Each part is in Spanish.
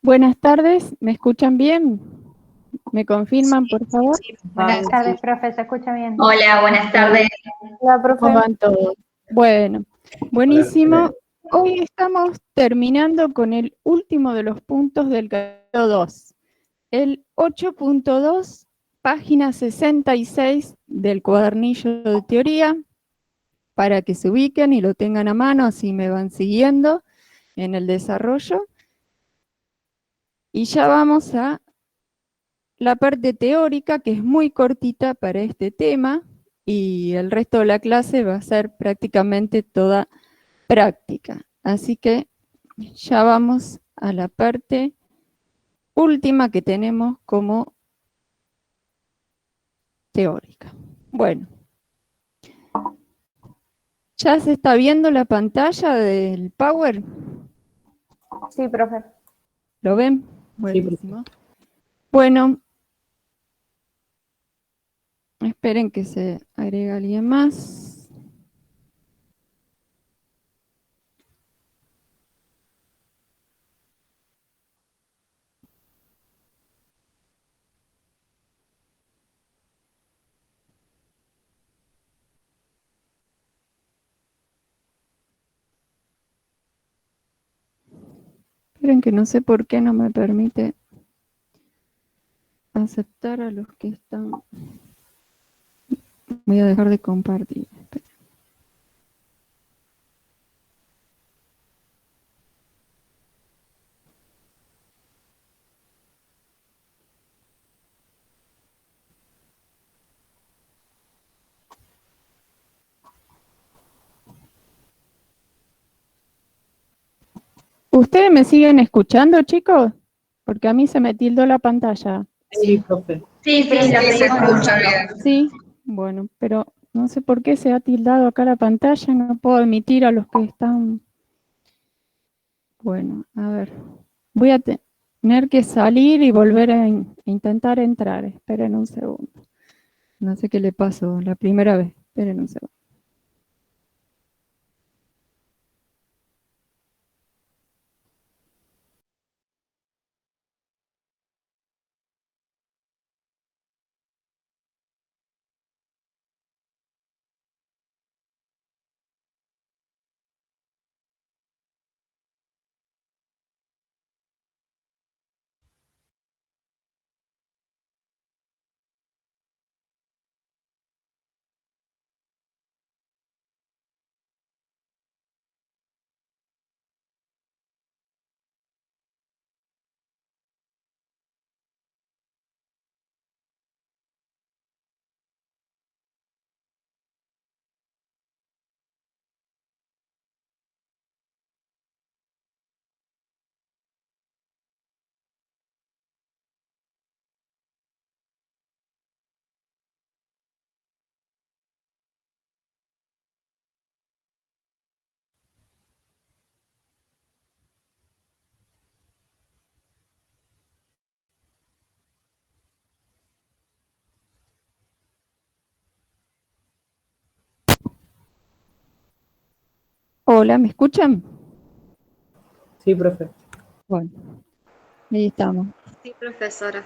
Buenas tardes, ¿me escuchan bien? ¿Me confirman, por favor? Sí, Buenas tardes, profe, ¿se escucha bien? hola, buenas tardes. Hola, ¿Cómo profe. van todos? Bueno, buenísimo. Hoy estamos terminando con el último de los puntos del capítulo 2, el 8.2, página 66 del cuadernillo de teoría, para que se ubiquen y lo tengan a mano, así me van siguiendo en el desarrollo. Y ya vamos a la parte teórica, que es muy cortita para este tema, y el resto de la clase va a ser prácticamente toda práctica. Así que ya vamos a la parte última que tenemos como teórica. Bueno, ¿ya se está viendo la pantalla del Power? Sí, profe. ¿Lo ven? Buenísimo. Bueno, esperen que se agregue alguien más. Esperen que no sé por qué no me permite aceptar a los que están. Voy a dejar de compartir. ¿Ustedes me siguen escuchando, chicos? Porque a mí se me tildó la pantalla. Sí, profe. Sí, la se escucha escucha. Sí, bueno, pero no sé por qué se ha tildado acá la pantalla, no puedo emitir a los que están. Bueno, a ver, voy a tener que salir y volver a intentar entrar. Esperen un segundo. No sé qué le pasó la primera vez. Esperen un segundo. Hola, ¿me escuchan? Sí, profe. Bueno, ahí estamos. Sí, profesora.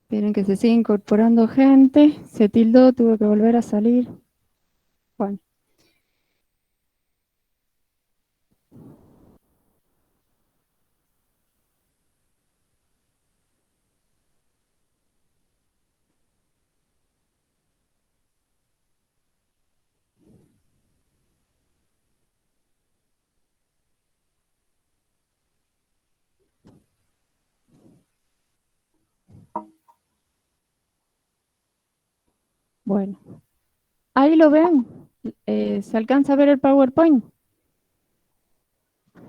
Esperen que se siga incorporando gente. Se tildó, tuve que volver a salir. Bueno. Bueno, ahí lo ven. ¿Se alcanza a ver el PowerPoint?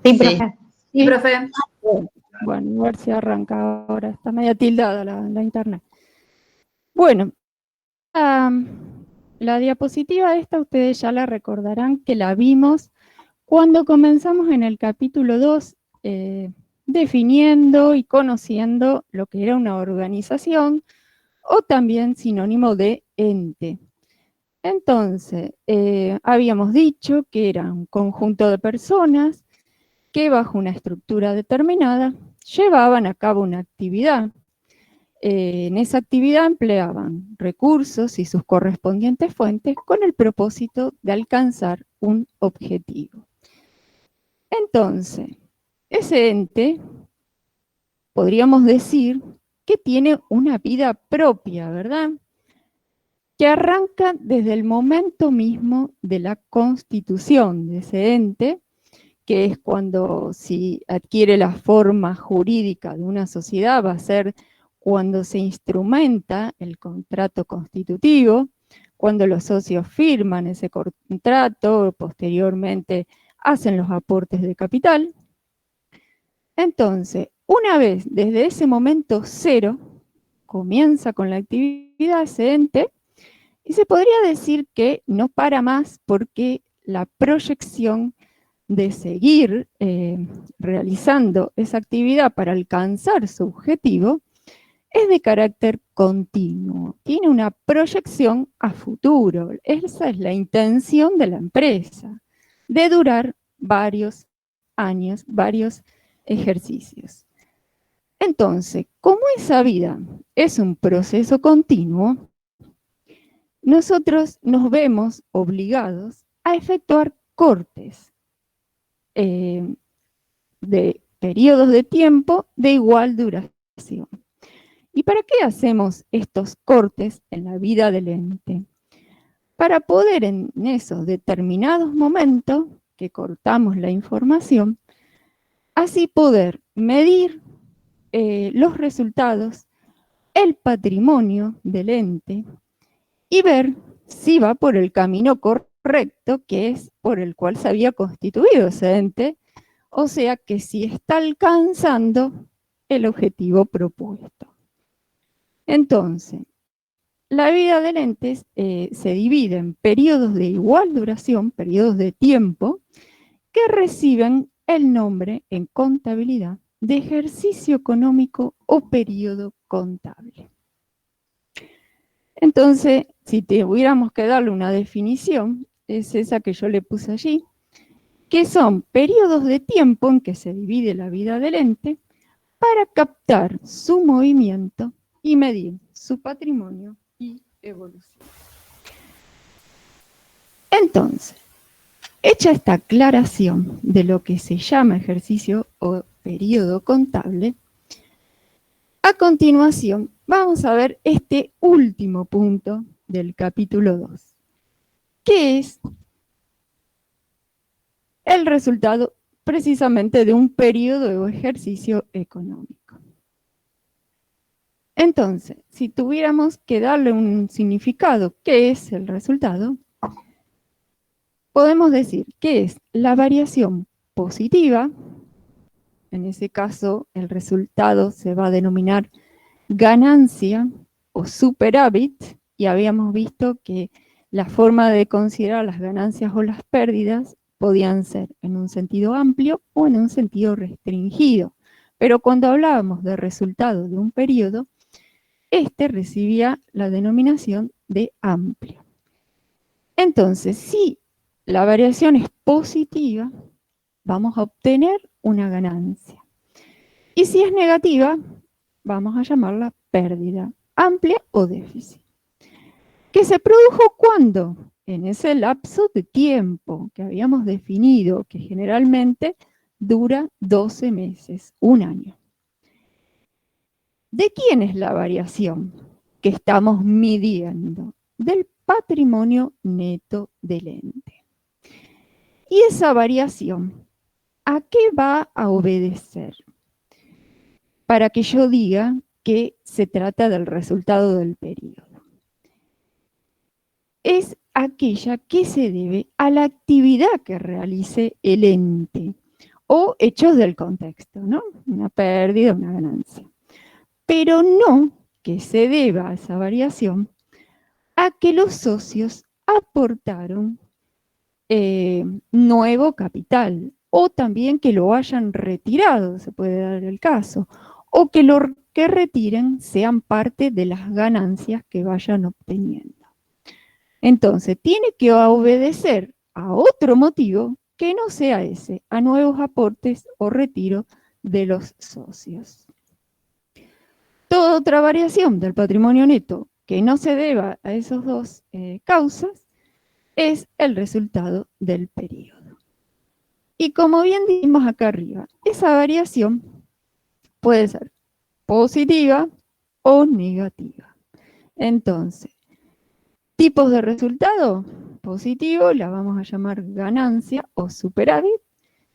Sí, profe. Sí, profe. Bueno, a ver si arranca ahora. Está media tildada la internet. Bueno, la diapositiva esta ustedes ya la recordarán que la vimos cuando comenzamos en el capítulo 2, definiendo y conociendo lo que era una organización o también sinónimo de ente. Entonces, habíamos dicho que era un conjunto de personas que bajo una estructura determinada llevaban a cabo una actividad. En esa actividad empleaban recursos y sus correspondientes fuentes con el propósito de alcanzar un objetivo. Entonces, ese ente, podríamos decir que tiene una vida propia, ¿verdad? Que arranca desde el momento mismo de la constitución de ese ente, que es cuando si adquiere la forma jurídica de una sociedad, va a ser cuando se instrumenta el contrato constitutivo, cuando los socios firman ese contrato, posteriormente hacen los aportes de capital. Entonces, una vez desde ese momento cero, comienza con la actividad ese ente, y se podría decir que no para más porque la proyección de seguir realizando esa actividad para alcanzar su objetivo es de carácter continuo, tiene una proyección a futuro. Esa es la intención de la empresa, de durar varios años, varios ejercicios. Entonces, como esa vida es un proceso continuo, nosotros nos vemos obligados a efectuar cortes de periodos de tiempo de igual duración. ¿Y para qué hacemos estos cortes en la vida del ente? Para poder en esos determinados momentos que cortamos la información, así poder medir los resultados, el patrimonio del ente y ver si va por el camino correcto, que es por el cual se había constituido ese ente, o sea que si está alcanzando el objetivo propuesto. Entonces, la vida del ente se divide en periodos de igual duración, periodos de tiempo, que reciben el nombre en contabilidad de ejercicio económico o periodo contable. Entonces, si tuviéramos que darle una definición, es esa que yo le puse allí, que son periodos de tiempo en que se divide la vida del ente para captar su movimiento y medir su patrimonio y evolución. Entonces, hecha esta aclaración de lo que se llama ejercicio o periodo contable, a continuación vamos a ver este último punto del capítulo 2, que es el resultado precisamente de un periodo o ejercicio económico. Entonces, si tuviéramos que darle un significado, ¿qué es el resultado? Podemos decir que es la variación positiva, en ese caso el resultado se va a denominar ganancia o superávit, y habíamos visto que la forma de considerar las ganancias o las pérdidas podían ser en un sentido amplio o en un sentido restringido. Pero cuando hablábamos de resultado de un periodo, este recibía la denominación de amplio. Entonces, si la variación es positiva, vamos a obtener una ganancia. Y si es negativa, vamos a llamarla pérdida, amplia o déficit. ¿Que se produjo cuándo? En ese lapso de tiempo que habíamos definido, que generalmente dura 12 meses, un año. ¿De quién es la variación que estamos midiendo? Del patrimonio neto del ente. Y esa variación, ¿a qué va a obedecer? Para que yo diga que se trata del resultado del periodo. Es aquella que se debe a la actividad que realice el ente o hechos del contexto, ¿no? Una pérdida, una ganancia. Pero no que se deba a esa variación a que los socios aportaron nuevo capital, o también que lo hayan retirado, se puede dar el caso, o que lo que retiren sean parte de las ganancias que vayan obteniendo. Entonces, tiene que obedecer a otro motivo que no sea ese a nuevos aportes o retiro de los socios. Toda otra variación del patrimonio neto que no se deba a esas dos causas es el resultado del periodo. Y como bien dijimos acá arriba, esa variación puede ser positiva o negativa. Entonces, tipos de resultado: positivo la vamos a llamar ganancia o superávit,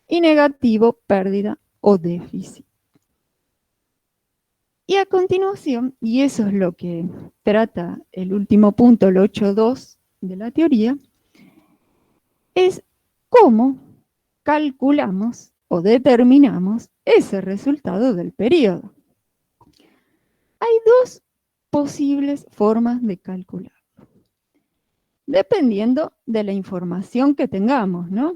y negativo pérdida o déficit. Y a continuación, y eso es lo que trata el último punto, el 8.2 de la teoría, es cómo calculamos o determinamos ese resultado del periodo. Hay dos posibles formas de calcular, dependiendo de la información que tengamos, ¿no?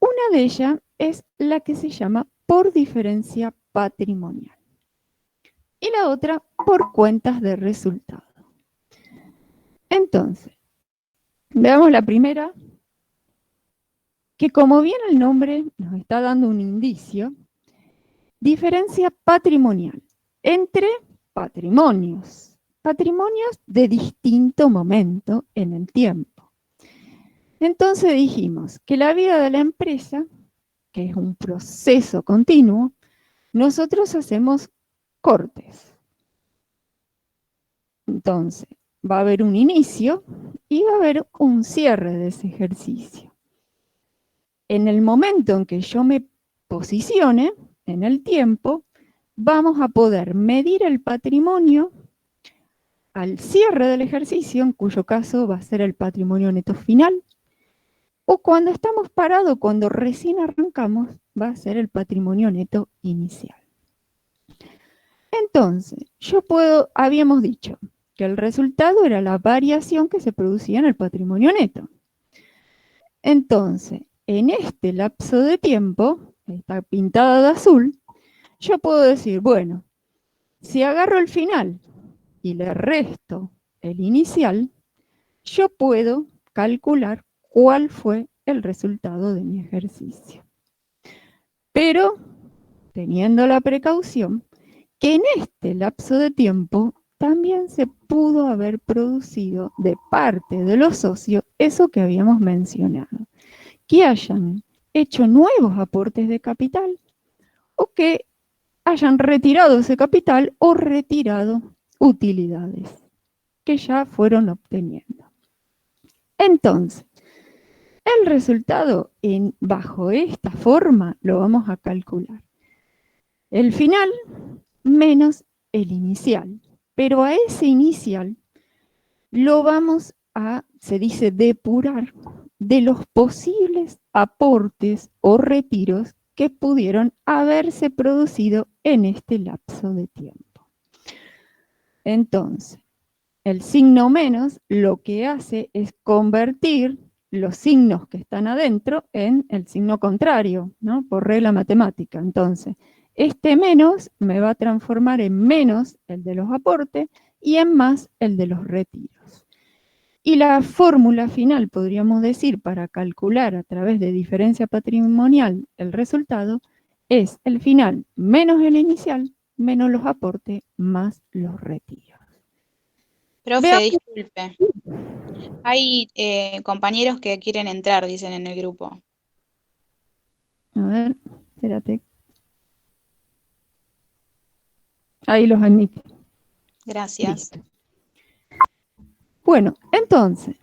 Una de ellas es la que se llama por diferencia patrimonial y la otra por cuentas de resultado. Entonces, veamos la primera, que como bien el nombre nos está dando un indicio, diferencia patrimonial entre patrimonios de distinto momento en el tiempo. Entonces dijimos que la vida de la empresa, que es un proceso continuo, nosotros hacemos cortes. Entonces, va a haber un inicio y va a haber un cierre de ese ejercicio. En el momento en que yo me posicione en el tiempo, vamos a poder medir el patrimonio al cierre del ejercicio, en cuyo caso va a ser el patrimonio neto final, o cuando estamos parados, cuando recién arrancamos, va a ser el patrimonio neto inicial. Entonces, habíamos dicho que el resultado era la variación que se producía en el patrimonio neto. Entonces, en este lapso de tiempo, está pintada de azul, yo puedo decir, bueno, si agarro el final y le resto el inicial, yo puedo calcular cuál fue el resultado de mi ejercicio. Pero teniendo la precaución que en este lapso de tiempo también se pudo haber producido de parte de los socios eso que habíamos mencionado, que hayan hecho nuevos aportes de capital o que hayan retirado ese capital o retirado utilidades que ya fueron obteniendo. Entonces, el resultado bajo esta forma lo vamos a calcular. El final menos el inicial, pero a ese inicial lo vamos a, se dice, depurar de los posibles aportes o retiros que pudieron haberse producido en este lapso de tiempo. Entonces, el signo menos lo que hace es convertir los signos que están adentro en el signo contrario, ¿no? Por regla matemática. Entonces, este menos me va a transformar en menos el de los aportes y en más el de los retiros. Y la fórmula final, podríamos decir, para calcular a través de diferencia patrimonial el resultado, es el final menos el inicial, menos los aportes, más los retiros. Profe, disculpe. Hay compañeros que quieren entrar, dicen en el grupo. A ver, espérate. Ahí los admito. Gracias. Listo. Bueno, entonces,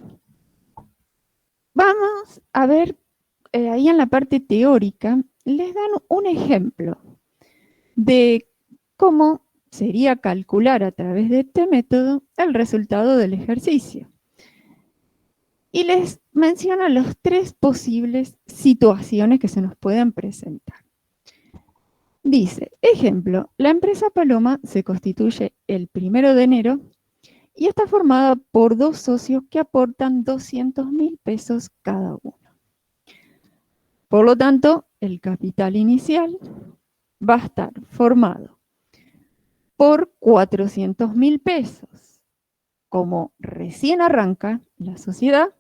vamos a ver, ahí en la parte teórica, les dan un ejemplo de cómo sería calcular a través de este método el resultado del ejercicio. Y les menciona las tres posibles situaciones que se nos pueden presentar. Dice, ejemplo, la empresa Paloma se constituye el 1 de enero y está formada por dos socios que aportan 200.000 pesos cada uno. Por lo tanto, el capital inicial va a estar formado por 400.000 pesos. Como recién arranca la sociedad,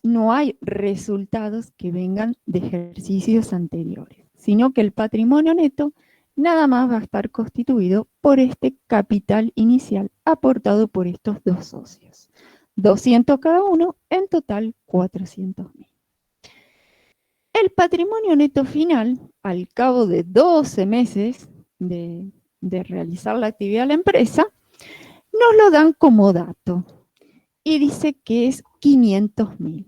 no hay resultados que vengan de ejercicios anteriores, sino que el patrimonio neto nada más va a estar constituido por este capital inicial aportado por estos dos socios. 200 cada uno, en total 400.000. El patrimonio neto final, al cabo de 12 meses de realizar la actividad de la empresa, nos lo dan como dato y dice que es 500.000.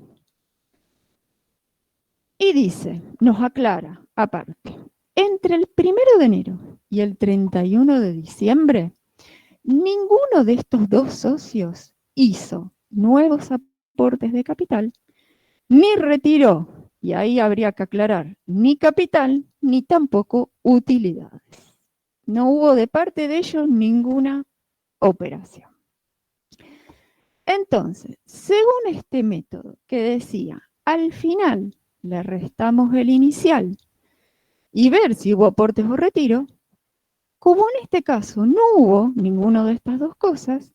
Y dice, nos aclara, aparte, entre el 1 de enero y el 31 de diciembre, ninguno de estos dos socios hizo nuevos aportes de capital, ni retiró, y ahí habría que aclarar, ni capital, ni tampoco utilidades. No hubo de parte de ellos ninguna operación. Entonces, según este método que decía, al final le restamos el inicial y ver si hubo aportes o retiro, como en este caso no hubo ninguna de estas dos cosas,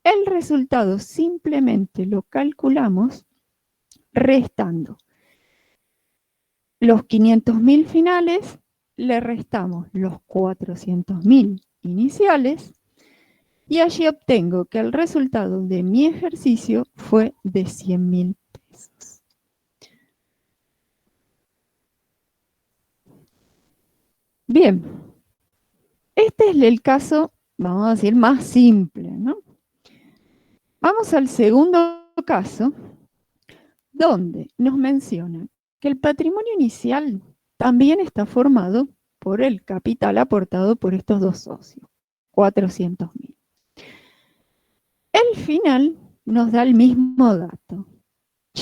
el resultado simplemente lo calculamos restando los 500.000 finales, le restamos los 400.000 iniciales y allí obtengo que el resultado de mi ejercicio fue de 100.000 pesos. Bien, este es el caso, vamos a decir, más simple, ¿no? Vamos al segundo caso, donde nos menciona que el patrimonio inicial también está formado por el capital aportado por estos dos socios, 400.000. El final nos da el mismo dato.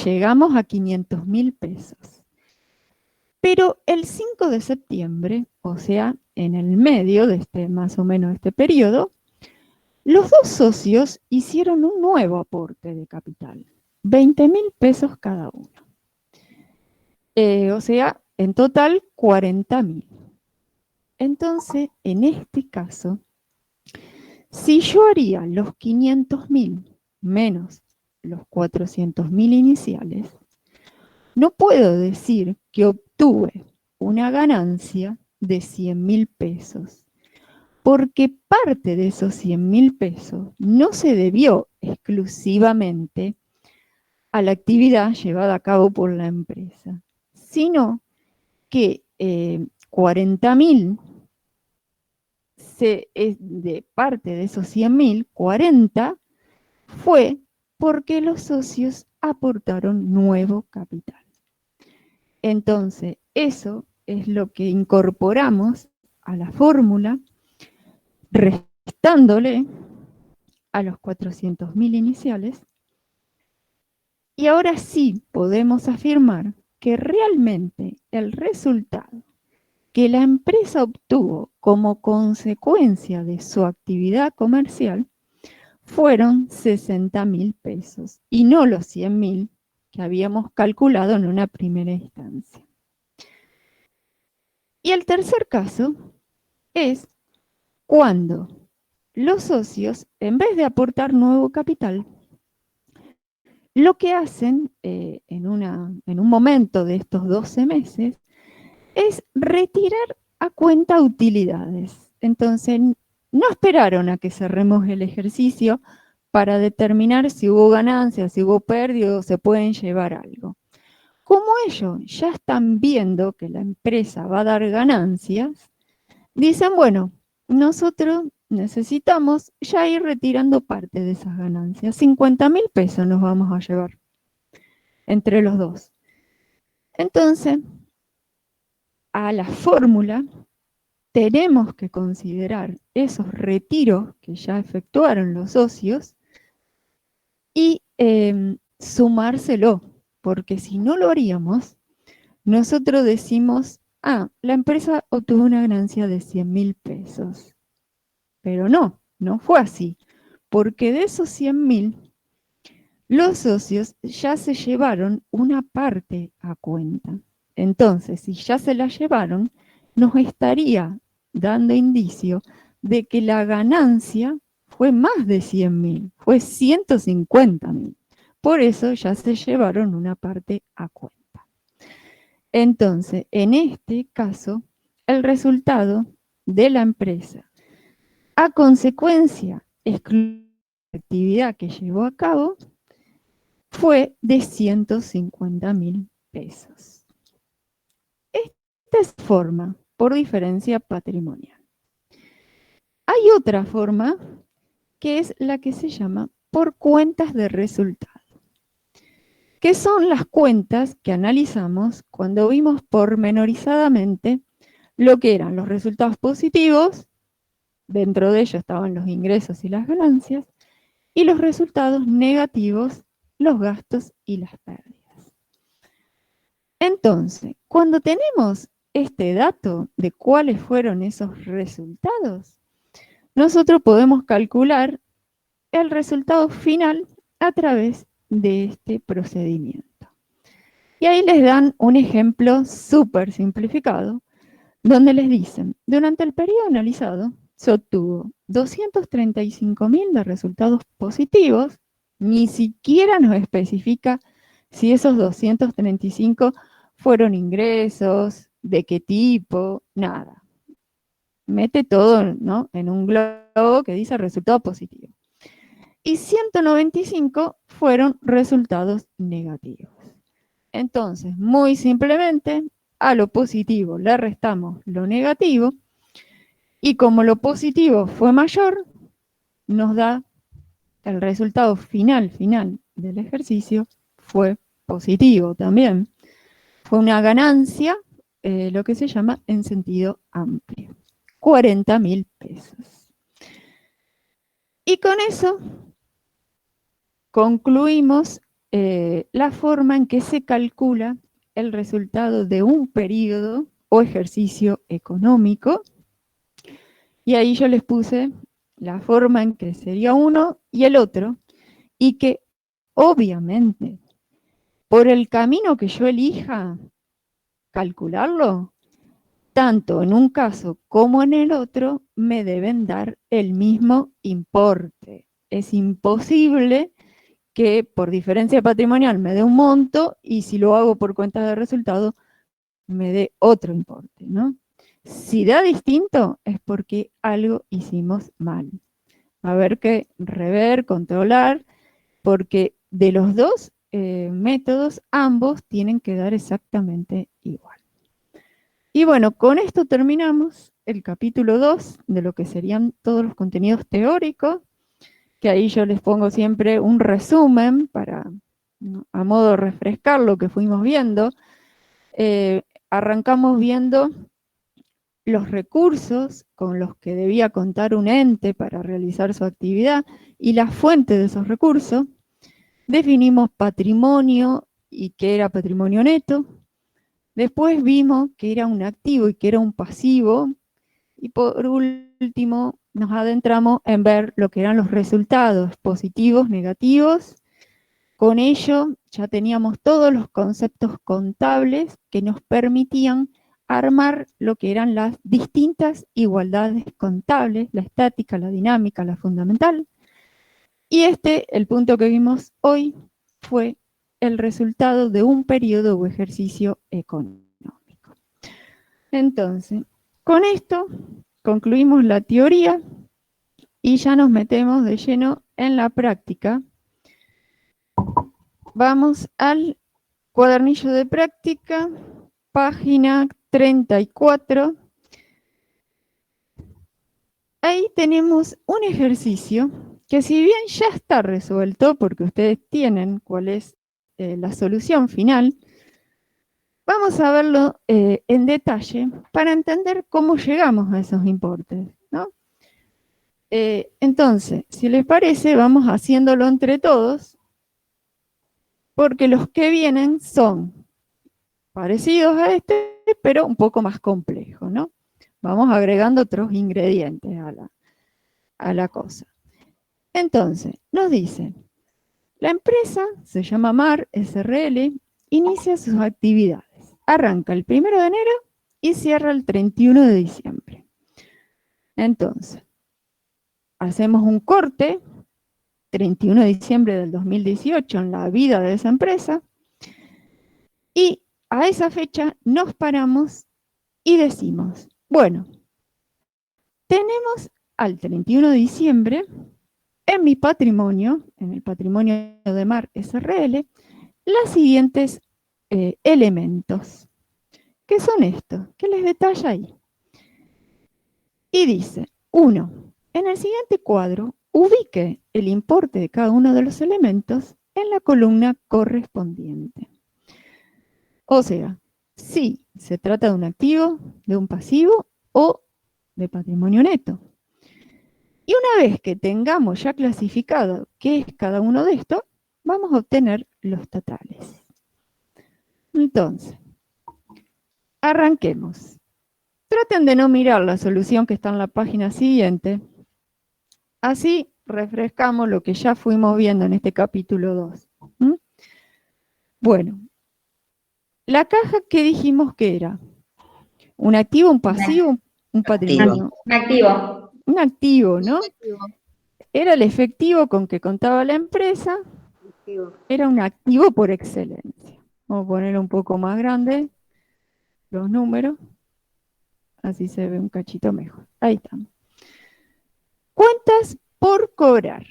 Llegamos a 500.000 pesos. Pero el 5 de septiembre, o sea, en el medio de más o menos este periodo, los dos socios hicieron un nuevo aporte de capital, 20.000 pesos cada uno. O sea, en total 40.000. Entonces, en este caso, si yo haría los 500.000 menos los 400.000 iniciales, no puedo decir que obtuve una ganancia de 100.000 pesos, porque parte de esos 100.000 pesos no se debió exclusivamente a la actividad llevada a cabo por la empresa, sino que 40.000 de parte de esos 100.000, 40 fue porque los socios aportaron nuevo capital. Entonces, eso es lo que incorporamos a la fórmula, restándole a los 400.000 iniciales, y ahora sí podemos afirmar que realmente el resultado que la empresa obtuvo como consecuencia de su actividad comercial fueron 60.000 pesos y no los 100.000 que habíamos calculado en una primera instancia. Y el tercer caso es cuando los socios, en vez de aportar nuevo capital, lo que hacen en un momento de estos 12 meses es retirar a cuenta utilidades. Entonces, no esperaron a que cerremos el ejercicio para determinar si hubo ganancias, si hubo pérdida o se pueden llevar algo. Como ellos ya están viendo que la empresa va a dar ganancias, dicen, bueno, nosotros necesitamos ya ir retirando parte de esas ganancias. 50.000 pesos nos vamos a llevar entre los dos. Entonces, a la fórmula tenemos que considerar esos retiros que ya efectuaron los socios y sumárselo, porque si no lo haríamos, nosotros decimos, la empresa obtuvo una ganancia de 100.000 pesos. Pero no fue así, porque de esos 100.000, los socios ya se llevaron una parte a cuenta. Entonces, si ya se la llevaron, nos estaría dando indicio de que la ganancia fue más de 100.000, fue 150.000, por eso ya se llevaron una parte a cuenta. Entonces, en este caso, el resultado de la empresa, a consecuencia exclusiva de la actividad que llevó a cabo, fue de 150.000 pesos. Esta es forma por diferencia patrimonial. Hay otra forma que es la que se llama por cuentas de resultado, que son las cuentas que analizamos cuando vimos pormenorizadamente lo que eran los resultados positivos, dentro de ellos estaban los ingresos y las ganancias, y los resultados negativos, los gastos y las pérdidas. Entonces, cuando tenemos este dato de cuáles fueron esos resultados, nosotros podemos calcular el resultado final a través de este procedimiento. Y ahí les dan un ejemplo súper simplificado, donde les dicen, durante el periodo analizado, se obtuvo 235.000 de resultados positivos, ni siquiera nos especifica si esos 235 fueron ingresos, de qué tipo, nada. Mete todo, ¿no?, en un globo que dice resultado positivo. Y 195 fueron resultados negativos. Entonces, muy simplemente, a lo positivo le restamos lo negativo, y como lo positivo fue mayor, nos da el resultado final del ejercicio fue positivo también. Fue una ganancia, lo que se llama en sentido amplio, 40.000 pesos. Y con eso concluimos la forma en que se calcula el resultado de un periodo o ejercicio económico. Y ahí yo les puse la forma en que sería uno y el otro, y que obviamente por el camino que yo elija calcularlo, tanto en un caso como en el otro, me deben dar el mismo importe. Es imposible que por diferencia patrimonial me dé un monto y si lo hago por cuenta de resultado me dé otro importe, ¿no? Si da distinto es porque algo hicimos mal. Va a haber que rever, controlar, porque de los dos métodos, ambos tienen que dar exactamente igual. Y bueno, con esto terminamos el capítulo 2 de lo que serían todos los contenidos teóricos, que ahí yo les pongo siempre un resumen para, ¿no?, a modo de refrescar lo que fuimos viendo. Arrancamos viendo los recursos con los que debía contar un ente para realizar su actividad y la fuente de esos recursos. Definimos patrimonio y qué era patrimonio neto. Después vimos que era un activo y que era un pasivo. Y por último nos adentramos en ver lo que eran los resultados positivos, negativos. Con ello ya teníamos todos los conceptos contables que nos permitían armar lo que eran las distintas igualdades contables, la estática, la dinámica, la fundamental. Y el punto que vimos hoy, fue el resultado de un periodo o ejercicio económico. Entonces, con esto concluimos la teoría y ya nos metemos de lleno en la práctica. Vamos al cuadernillo de práctica, página 34. Ahí tenemos un ejercicio que, si bien ya está resuelto, porque ustedes tienen cuál es la solución final, vamos a verlo en detalle para entender cómo llegamos a esos importes, ¿no? Entonces, si les parece, vamos haciéndolo entre todos, porque los que vienen son parecidos a este, pero un poco más complejos, ¿no? Vamos agregando otros ingredientes a la cosa. Entonces, nos dice, la empresa se llama MAR SRL, inicia sus actividades. Arranca el 1 de enero y cierra el 31 de diciembre. Entonces, hacemos un corte 31 de diciembre del 2018 en la vida de esa empresa, y a esa fecha nos paramos y decimos, bueno, tenemos al 31 de diciembre en mi patrimonio, en el patrimonio de Mar SRL, los siguientes elementos. ¿Qué son estos? ¿Qué les detalla ahí? Y dice, 1. En el siguiente cuadro, ubique el importe de cada uno de los elementos en la columna correspondiente. O sea, si se trata de un activo, de un pasivo o de patrimonio neto. Y una vez que tengamos ya clasificado qué es cada uno de estos, vamos a obtener los totales. Entonces, arranquemos. Traten de no mirar la solución que está en la página siguiente. Así refrescamos lo que ya fuimos viendo en este capítulo 2. Bueno, la caja que dijimos que era un activo, un pasivo, un patrimonio. Un activo. Un activo, ¿no? Era el efectivo con que contaba la empresa. Era un activo por excelencia. Vamos a ponerlo un poco más grande, los números. Así se ve un cachito mejor. Ahí estamos. Cuentas por cobrar.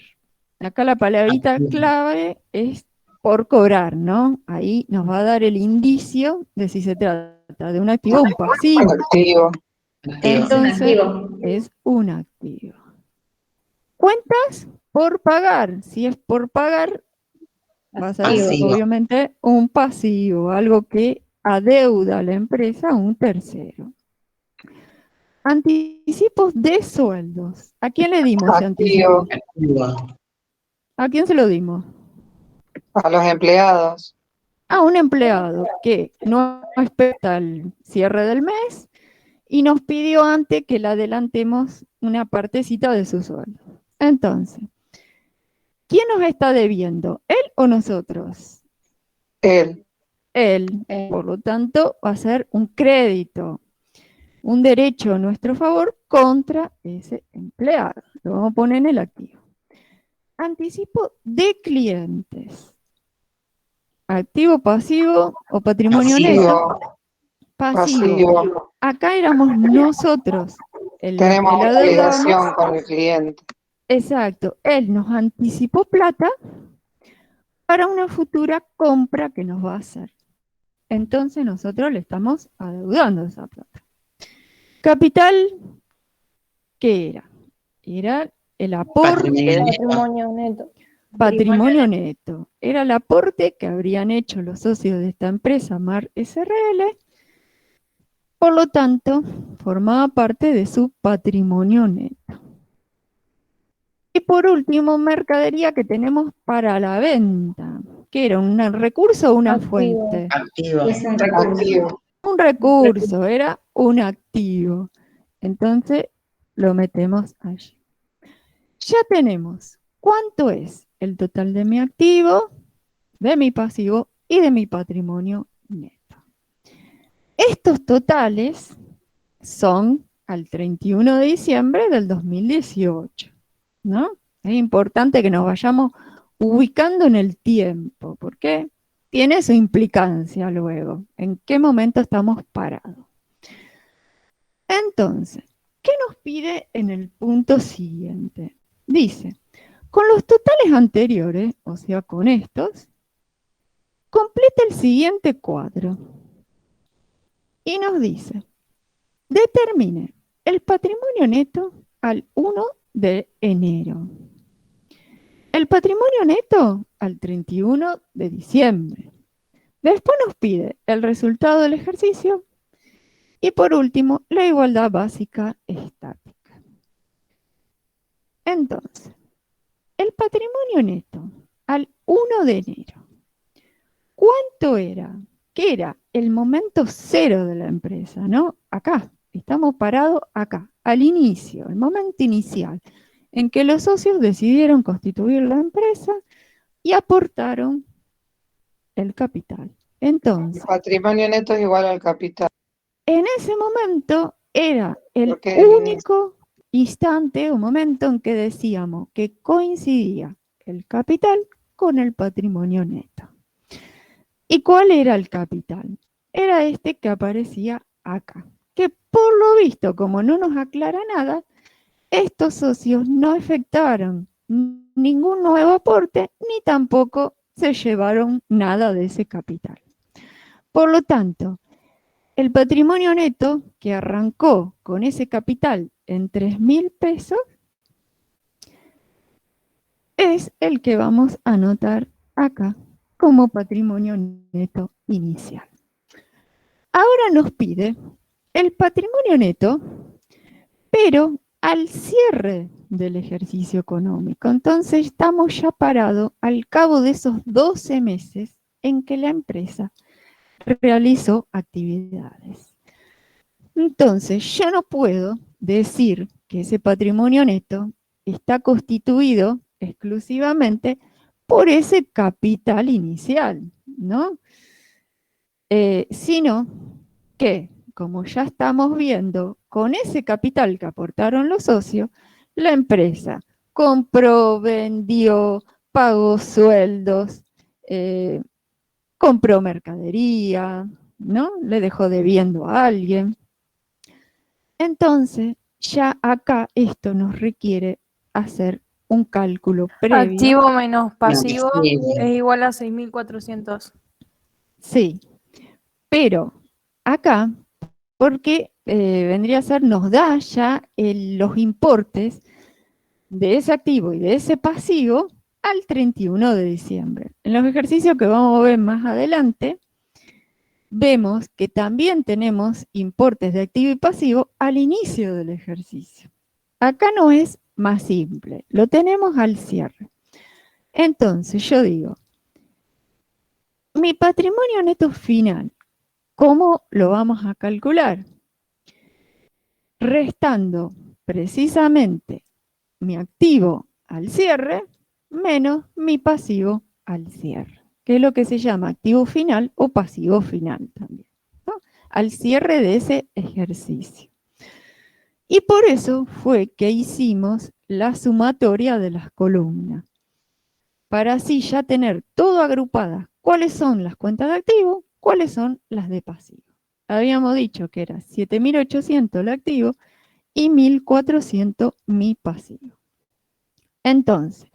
Acá la palabrita clave es por cobrar, ¿no? Ahí nos va a dar el indicio de si se trata de un activo o un pasivo. Activo. Entonces, activo. es un activo. Cuentas por pagar. Si es por pagar, va a ser Pasivo. obviamente un pasivo, algo que adeuda a la empresa a un tercero. Anticipos de sueldos. ¿A quién le dimos ese anticipo? ¿A quién se lo dimos? A los empleados. A un empleado que no espera el cierre del mes y nos pidió antes que le adelantemos una partecita de su sueldo. Entonces, ¿quién nos está debiendo? ¿Él o nosotros? Él. Él. Por lo tanto, va a ser un crédito, un derecho a nuestro favor contra ese empleado. Lo vamos a poner en el activo. Anticipo de clientes. Activo, pasivo o patrimonio neto. Pasivo. Acá éramos nosotros. Tenemos el una adeudamos. obligación con el cliente. Exacto. Él nos anticipó plata para una futura compra que nos va a hacer. Entonces nosotros le estamos adeudando esa plata. Capital, ¿qué era? Era el aporte. Patrimonio neto. Patrimonio neto. Era el aporte que habrían hecho los socios de esta empresa, Mar SRL. Por lo tanto, formaba parte de su patrimonio neto. Y por último, mercadería que tenemos para la venta. ¿Qué era? ¿Un recurso o una Activo. fuente? Es un recurso. Activo. Un recurso, era un activo. Entonces, lo metemos allí. Ya tenemos cuánto es el total de mi activo, de mi pasivo y de mi patrimonio neto. Estos totales son al 31 de diciembre del 2018, ¿no? Es importante que nos vayamos ubicando en el tiempo, porque tiene su implicancia luego, en qué momento estamos parados. Entonces, ¿qué nos pide en el punto siguiente? Dice, con los totales anteriores, o sea, con estos, completa el siguiente cuadro. Y nos dice, determine el patrimonio neto al 1 de enero. El patrimonio neto al 31 de diciembre. Después nos pide el resultado del ejercicio y por último la igualdad básica estática. Entonces, el patrimonio neto al 1 de enero. ¿Cuánto era? ¿Qué era? El momento cero de la empresa, ¿no? Acá, estamos parados acá, al inicio, el momento inicial, en que los socios decidieron constituir la empresa y aportaron el capital. Entonces, El patrimonio neto es igual al capital. en ese momento era el Porque el único instante o momento en que decíamos que coincidía el capital con el patrimonio neto. ¿Y cuál era el capital? Era este que aparecía acá, que por lo visto, como no nos aclara nada, estos socios no efectuaron ningún nuevo aporte ni tampoco se llevaron nada de ese capital. Por lo tanto, el patrimonio neto que arrancó con ese capital en 3.000 pesos es el que vamos a anotar acá como patrimonio neto inicial. Ahora nos pide el patrimonio neto, pero al cierre del ejercicio económico. Entonces estamos ya parados al cabo de esos 12 meses en que la empresa realizó actividades. Entonces yo no puedo decir que ese patrimonio neto está constituido exclusivamente por ese capital inicial, ¿no? Sino que, como ya estamos viendo, con ese capital que aportaron los socios, la empresa compró, vendió, pagó sueldos, compró mercadería, ¿no? Le dejó debiendo a alguien. Entonces, ya acá esto nos requiere hacer un cálculo previo. Activo menos pasivo Sí. es igual a 6.400. Sí, pero acá, porque vendría a ser, nos da ya los importes de ese activo y de ese pasivo al 31 de diciembre. En los ejercicios que vamos a ver más adelante, vemos que también tenemos importes de activo y pasivo al inicio del ejercicio. Acá no es más simple, lo tenemos al cierre. Entonces yo digo, mi patrimonio neto final, ¿cómo lo vamos a calcular? Restando precisamente mi activo al cierre menos mi pasivo al cierre, que es lo que se llama activo final o pasivo final también, ¿no? Al cierre de ese ejercicio. Y por eso fue que hicimos la sumatoria de las columnas, para así ya tener todo agrupadas cuáles son las cuentas de activo, cuáles son las de pasivo. Habíamos dicho que era 7.800 el activo y 1.400 mi pasivo. Entonces,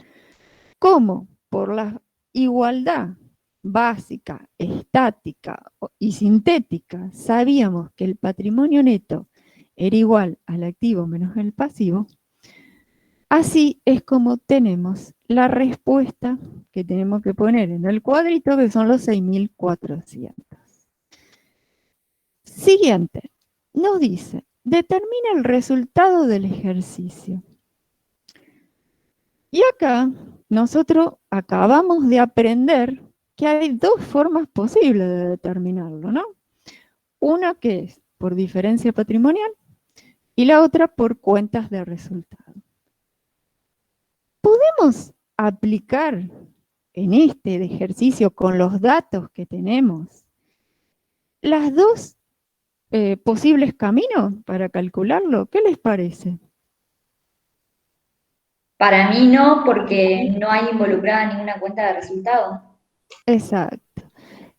como por la igualdad básica, estática y sintética, sabíamos que el patrimonio neto era igual al activo menos el pasivo, así es como tenemos la respuesta que tenemos que poner en el cuadrito, que son los 6.400. Siguiente, nos dice, determina el resultado del ejercicio. Y acá nosotros acabamos de aprender que hay dos formas posibles de determinarlo, ¿no? Una que es por diferencia patrimonial y la otra por cuentas de resultado. ¿Podemos aplicar en este ejercicio con los datos que tenemos las dos posibles caminos para calcularlo? ¿Qué les parece? Para mí no, porque no hay involucrada ninguna cuenta de resultado. Exacto.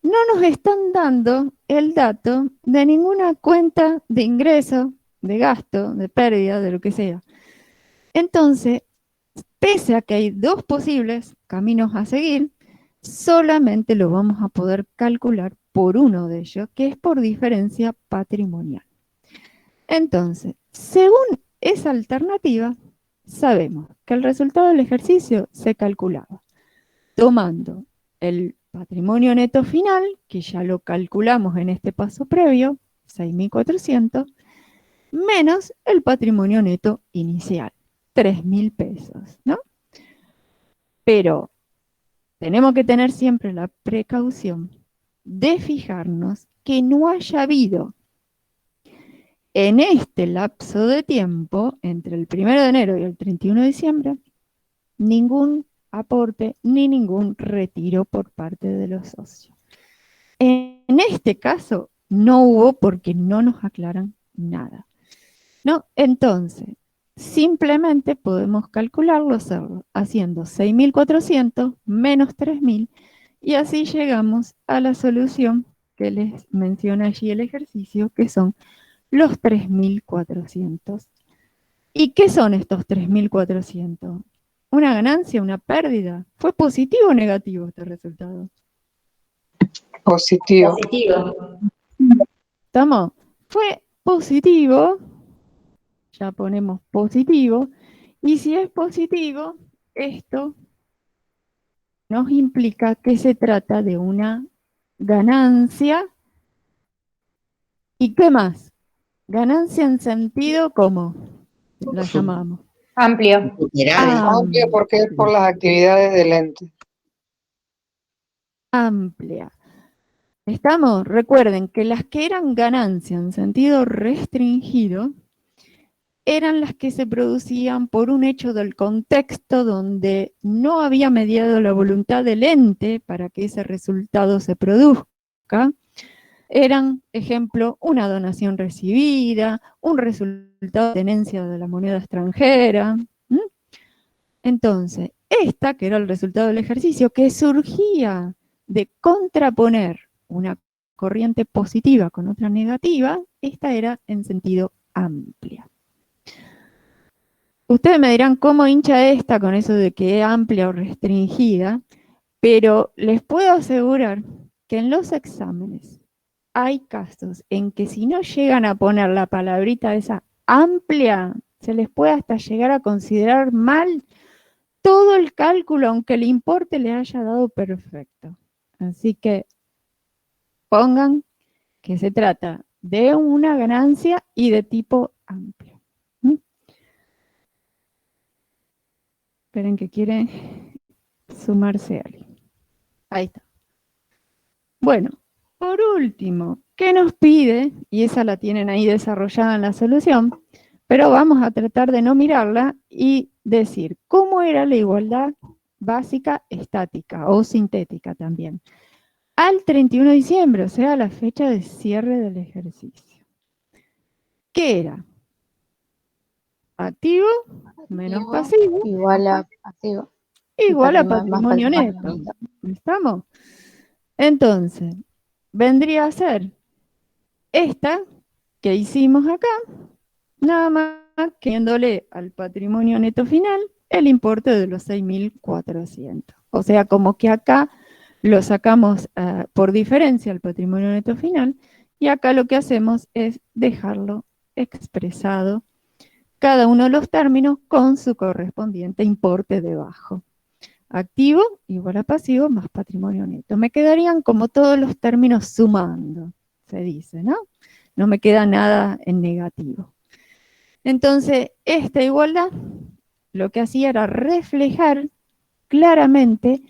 No nos están dando el dato de ninguna cuenta de ingreso, de gasto, de pérdida, de lo que sea. Entonces, pese a que hay dos posibles caminos a seguir, solamente lo vamos a poder calcular por uno de ellos, que es por diferencia patrimonial. Entonces, según esa alternativa, sabemos que el resultado del ejercicio se calculaba tomando el patrimonio neto final, que ya lo calculamos en este paso previo, 6.400, menos el patrimonio neto inicial, 3.000 pesos, ¿no? Pero tenemos que tener siempre la precaución de fijarnos que no haya habido en este lapso de tiempo, entre el 1 de enero y el 31 de diciembre, ningún aporte ni ningún retiro por parte de los socios. En este caso no hubo porque no nos aclaran nada, ¿no? Entonces, simplemente podemos calcularlo haciendo 6.400 menos 3.000 y así llegamos a la solución que les menciona allí el ejercicio, que son los 3.400. ¿Y qué son estos 3.400? ¿Una ganancia, una pérdida? ¿Fue positivo o negativo este resultado? Positivo. Positivo. ¿Estamos? Fue positivo, ya ponemos positivo, y si es positivo, esto nos implica que se trata de una ganancia. ¿Y qué más? Ganancia en sentido, ¿cómo la llamamos? Amplio. Amplia porque es por las actividades del ente. Amplia. ¿Estamos? Recuerden que las que eran ganancia en sentido restringido eran las que se producían por un hecho del contexto donde no había mediado la voluntad del ente para que ese resultado se produzca. Eran, ejemplo, una donación recibida, un resultado de tenencia de la moneda extranjera. Entonces, esta, que era el resultado del ejercicio, que surgía de contraponer una corriente positiva con otra negativa, esta era en sentido amplia. Ustedes me dirán cómo hincha esta con eso de que es amplia o restringida, pero les puedo asegurar que en los exámenes hay casos en que si no llegan a poner la palabrita esa amplia, se les puede hasta llegar a considerar mal todo el cálculo, aunque el importe le haya dado perfecto. Así que pongan que se trata de una ganancia y de tipo amplio. Esperen que quiere sumarse alguien. Ahí está. Bueno, por último, ¿qué nos pide? Y esa la tienen ahí desarrollada en la solución, pero vamos a tratar de no mirarla y decir cómo era la igualdad básica estática o sintética también. Al 31 de diciembre, o sea, la fecha de cierre del ejercicio. ¿Qué era? Activo menos pasivo Igual a pasivo. igual a Más patrimonio neto. ¿Estamos? Entonces, vendría a ser esta que hicimos acá, nada más que viéndole al patrimonio neto final el importe de los 6.400. O sea, como que acá lo sacamos por diferencia al patrimonio neto final y acá lo que hacemos es dejarlo expresado cada uno de los términos con su correspondiente importe debajo. Activo igual a pasivo más patrimonio neto. Me quedarían como todos los términos sumando, se dice, ¿no? No me queda nada en negativo. Entonces, esta igualdad lo que hacía era reflejar claramente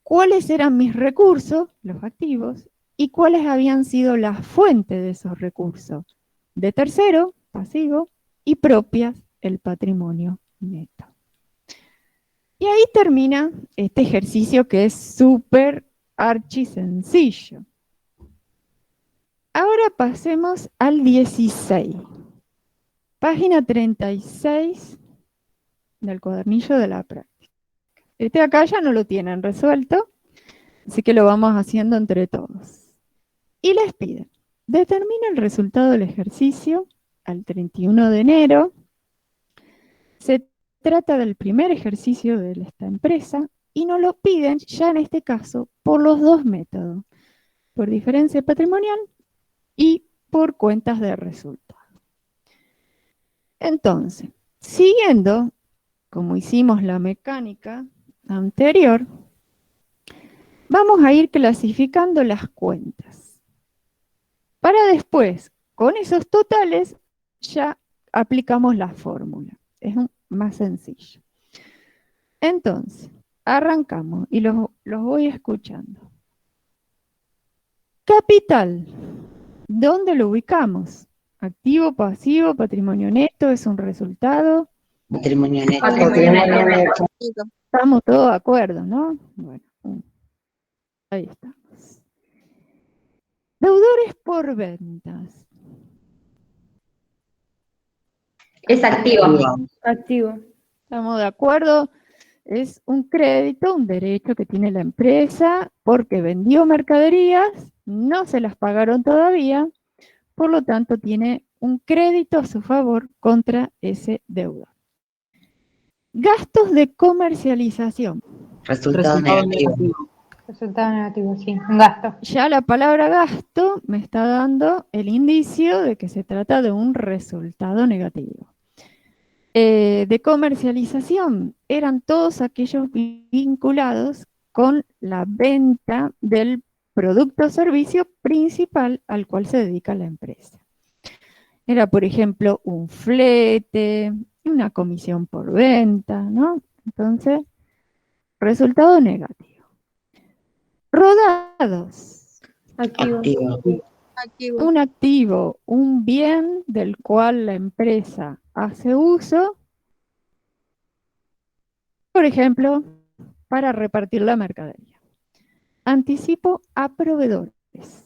cuáles eran mis recursos, los activos, y cuáles habían sido las fuentes de esos recursos. De tercero, pasivo, y propias, el patrimonio neto. Y ahí termina este ejercicio que es súper archi sencillo. Ahora pasemos al 16. Página 36 del cuadernillo de la práctica. Este acá ya no lo tienen resuelto, así que lo vamos haciendo entre todos. Y les piden, determina el resultado del ejercicio al 31 de enero. Se trata del primer ejercicio de esta empresa y nos lo piden ya en este caso por los dos métodos, por diferencia patrimonial y por cuentas de resultado. Entonces, siguiendo como hicimos la mecánica anterior, vamos a ir clasificando las cuentas. Para después, con esos totales, ya aplicamos la fórmula. Es más sencillo. Entonces, arrancamos y los voy escuchando. Capital, ¿dónde lo ubicamos? Activo, pasivo, patrimonio neto, es un resultado. Patrimonio neto. Patrimonio neto. Estamos todos de acuerdo, ¿no? Bueno, ahí estamos. Deudores por ventas. Es activo. Activo. ¿Estamos de acuerdo? Es un crédito, un derecho que tiene la empresa porque vendió mercaderías, no se las pagaron todavía, por lo tanto tiene un crédito a su favor contra ese deudor. Gastos de comercialización. Resultado Resultado negativo. negativo. Resultado negativo, sí. Un gasto. Ya la palabra gasto me está dando el indicio de que se trata de un resultado negativo. De comercialización eran todos aquellos vinculados con la venta del producto o servicio principal al cual se dedica la empresa. Era, por ejemplo, un flete, una comisión por venta, ¿no? Entonces, resultado negativo. Rodados. Activo. Activo. Un activo, un bien del cual la empresa hace uso, por ejemplo, para repartir la mercadería. Anticipo a proveedores.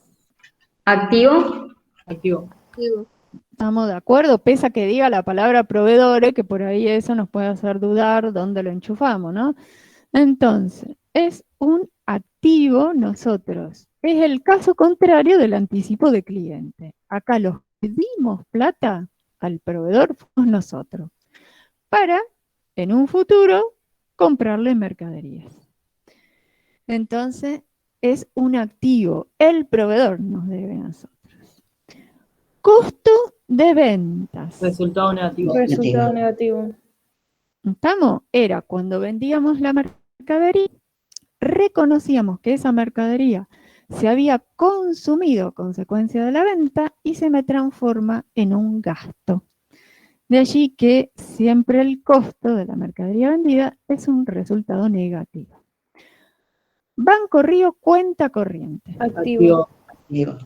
Activo. Activo. ¿Estamos de acuerdo? Pese a que diga la palabra proveedores, que por ahí eso nos puede hacer dudar dónde lo enchufamos, ¿no? Entonces, es un activo nosotros. Es el caso contrario del anticipo de cliente. Acá los que dimos plata al proveedor fuimos nosotros, para, en un futuro, comprarle mercaderías. Entonces, es un activo. El proveedor nos debe a nosotros. Costo de ventas. Resultado negativo. Resultado negativo. ¿Estamos? Era cuando vendíamos la mercadería, reconocíamos que esa mercadería se había consumido a consecuencia de la venta y se me transforma en un gasto. De allí que siempre el costo de la mercadería vendida es un resultado negativo. Banco Río, cuenta corriente. Activo. Activo.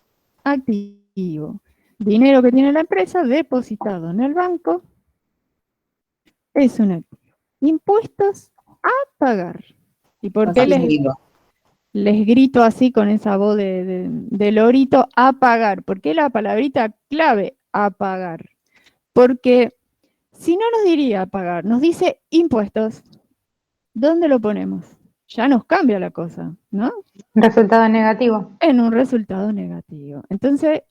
Activo. Dinero que tiene la empresa depositado en el banco es un activo. Impuestos a pagar. ¿Y por qué Pasivo. les grito así con esa voz de lorito? A pagar. ¿Por qué la palabrita clave? A pagar. Porque si no nos diría a pagar, nos dice impuestos. ¿Dónde lo ponemos? Ya nos cambia la cosa, ¿no? Resultado negativo. En un resultado negativo. Entonces,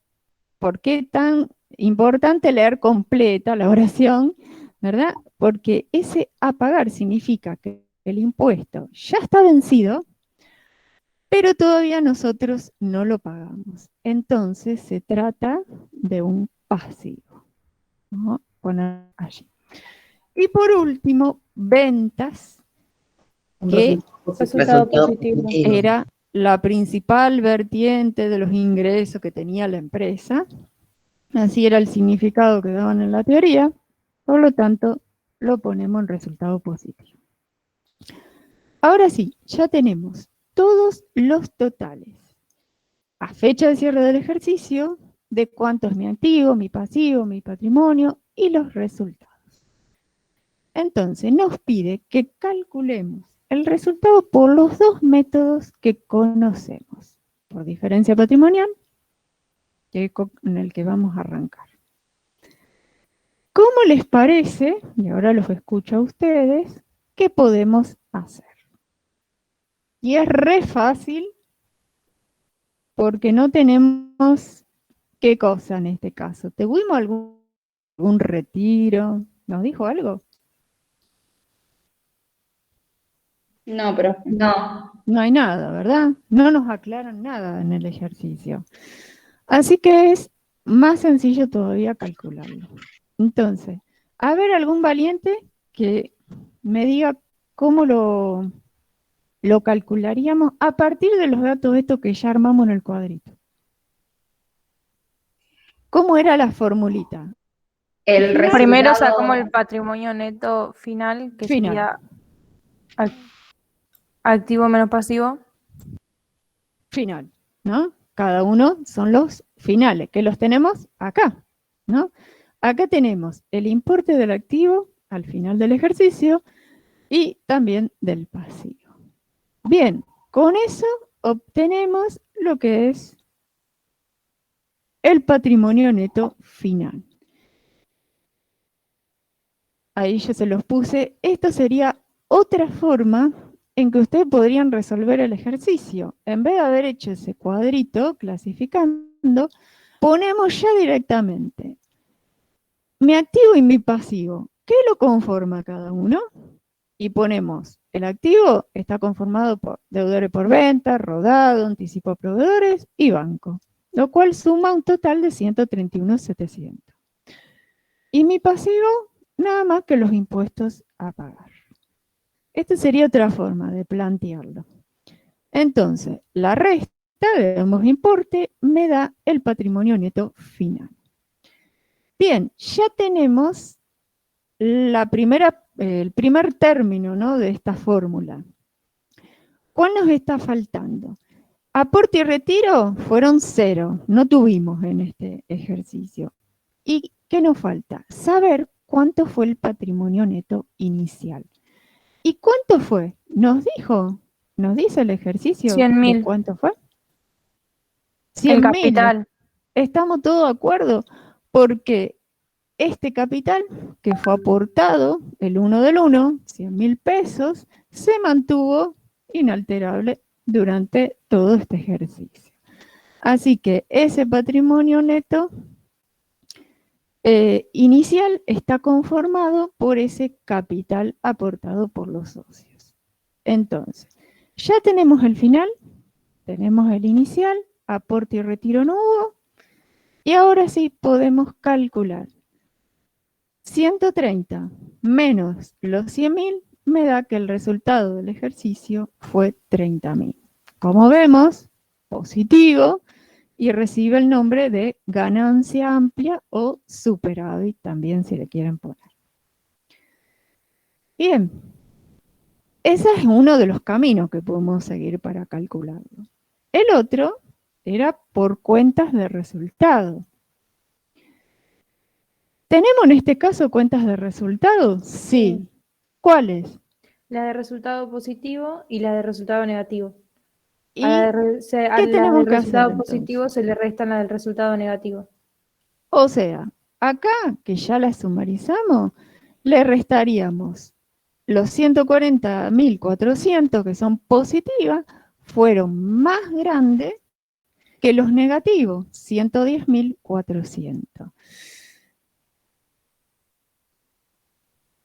¿por qué tan importante leer completa la oración? ¿Verdad? Porque ese a pagar significa que el impuesto ya está vencido, pero todavía nosotros no lo pagamos. Entonces se trata de un pasivo. Vamos a poner allí. Y por último, ventas, Un que Resultado positivo. era la principal vertiente de los ingresos que tenía la empresa. Así era el significado que daban en la teoría, por lo tanto, lo ponemos en resultado positivo. Ahora sí, ya tenemos todos los totales a fecha de cierre del ejercicio de cuánto es mi activo, mi pasivo, mi patrimonio y los resultados. Entonces, nos pide que calculemos el resultado por los dos métodos que conocemos, por diferencia patrimonial, que es con el que vamos a arrancar. ¿Cómo les parece, y ahora los escucho a ustedes, qué podemos hacer? Y es re fácil porque no tenemos qué cosa en este caso. ¿Tuvimos algún retiro? ¿Nos dijo algo? No, pero no. No hay nada, ¿verdad? No nos aclaran nada en el ejercicio. Así que es más sencillo todavía calcularlo. Entonces, a ver algún valiente que me diga cómo lo calcularíamos a partir de los datos estos que ya armamos en el cuadrito. ¿Cómo era la formulita? El resultado. Primero sacamos el patrimonio neto final, que Final. sería activo menos pasivo. Final, ¿no? Cada uno son los finales, que los tenemos acá, ¿no? Acá tenemos el importe del activo al final del ejercicio y también del pasivo. Bien, con eso obtenemos lo que es el patrimonio neto final. ahí yo se los puse. Esto sería otra forma en que ustedes podrían resolver el ejercicio. En vez de haber hecho ese cuadrito clasificando, ponemos ya directamente mi activo y mi pasivo. ¿Qué lo conforma cada uno? Y ponemos, el activo está conformado por deudores por venta, rodado, anticipo a proveedores y banco, lo cual suma un total de 131.700. Y mi pasivo, nada más que los impuestos a pagar. Esta sería otra forma de plantearlo. Entonces, la resta de ambos importes me da el patrimonio neto final. Bien, ya tenemos el primer término, ¿no?, de esta fórmula. ¿Cuál nos está faltando? Aporte y retiro fueron 0, no tuvimos en este ejercicio. ¿Y qué nos falta? Saber cuánto fue el patrimonio neto inicial. ¿Y cuánto fue? Nos dice el ejercicio 100.000. de cuánto fue. El 100.000. capital. Estamos todos de acuerdo, porque este capital que fue aportado, el 1 del 1, 100.000 pesos, se mantuvo inalterable durante todo este ejercicio. Así que ese patrimonio neto inicial está conformado por ese capital aportado por los socios. Entonces, ya tenemos el final, tenemos el inicial, aporte y retiro no hubo, y ahora sí podemos calcular. 130 menos los 100.000 me da que el resultado del ejercicio fue 30.000. Como vemos, positivo, y recibe el nombre de ganancia amplia o superávit, también si le quieren poner. Bien, ese es uno de los caminos que podemos seguir para calcularlo. El otro era por cuentas de resultado. ¿Tenemos en este caso cuentas de resultado? Sí. ¿Cuáles? La de resultado positivo y la de resultado negativo. ¿Y A la qué del tenemos que hacer resultado entonces? positivo se le restan la del resultado negativo. O sea, acá, que ya la sumarizamos, le restaríamos los 140.400 que son positivas, fueron más grandes que los negativos, 110.400.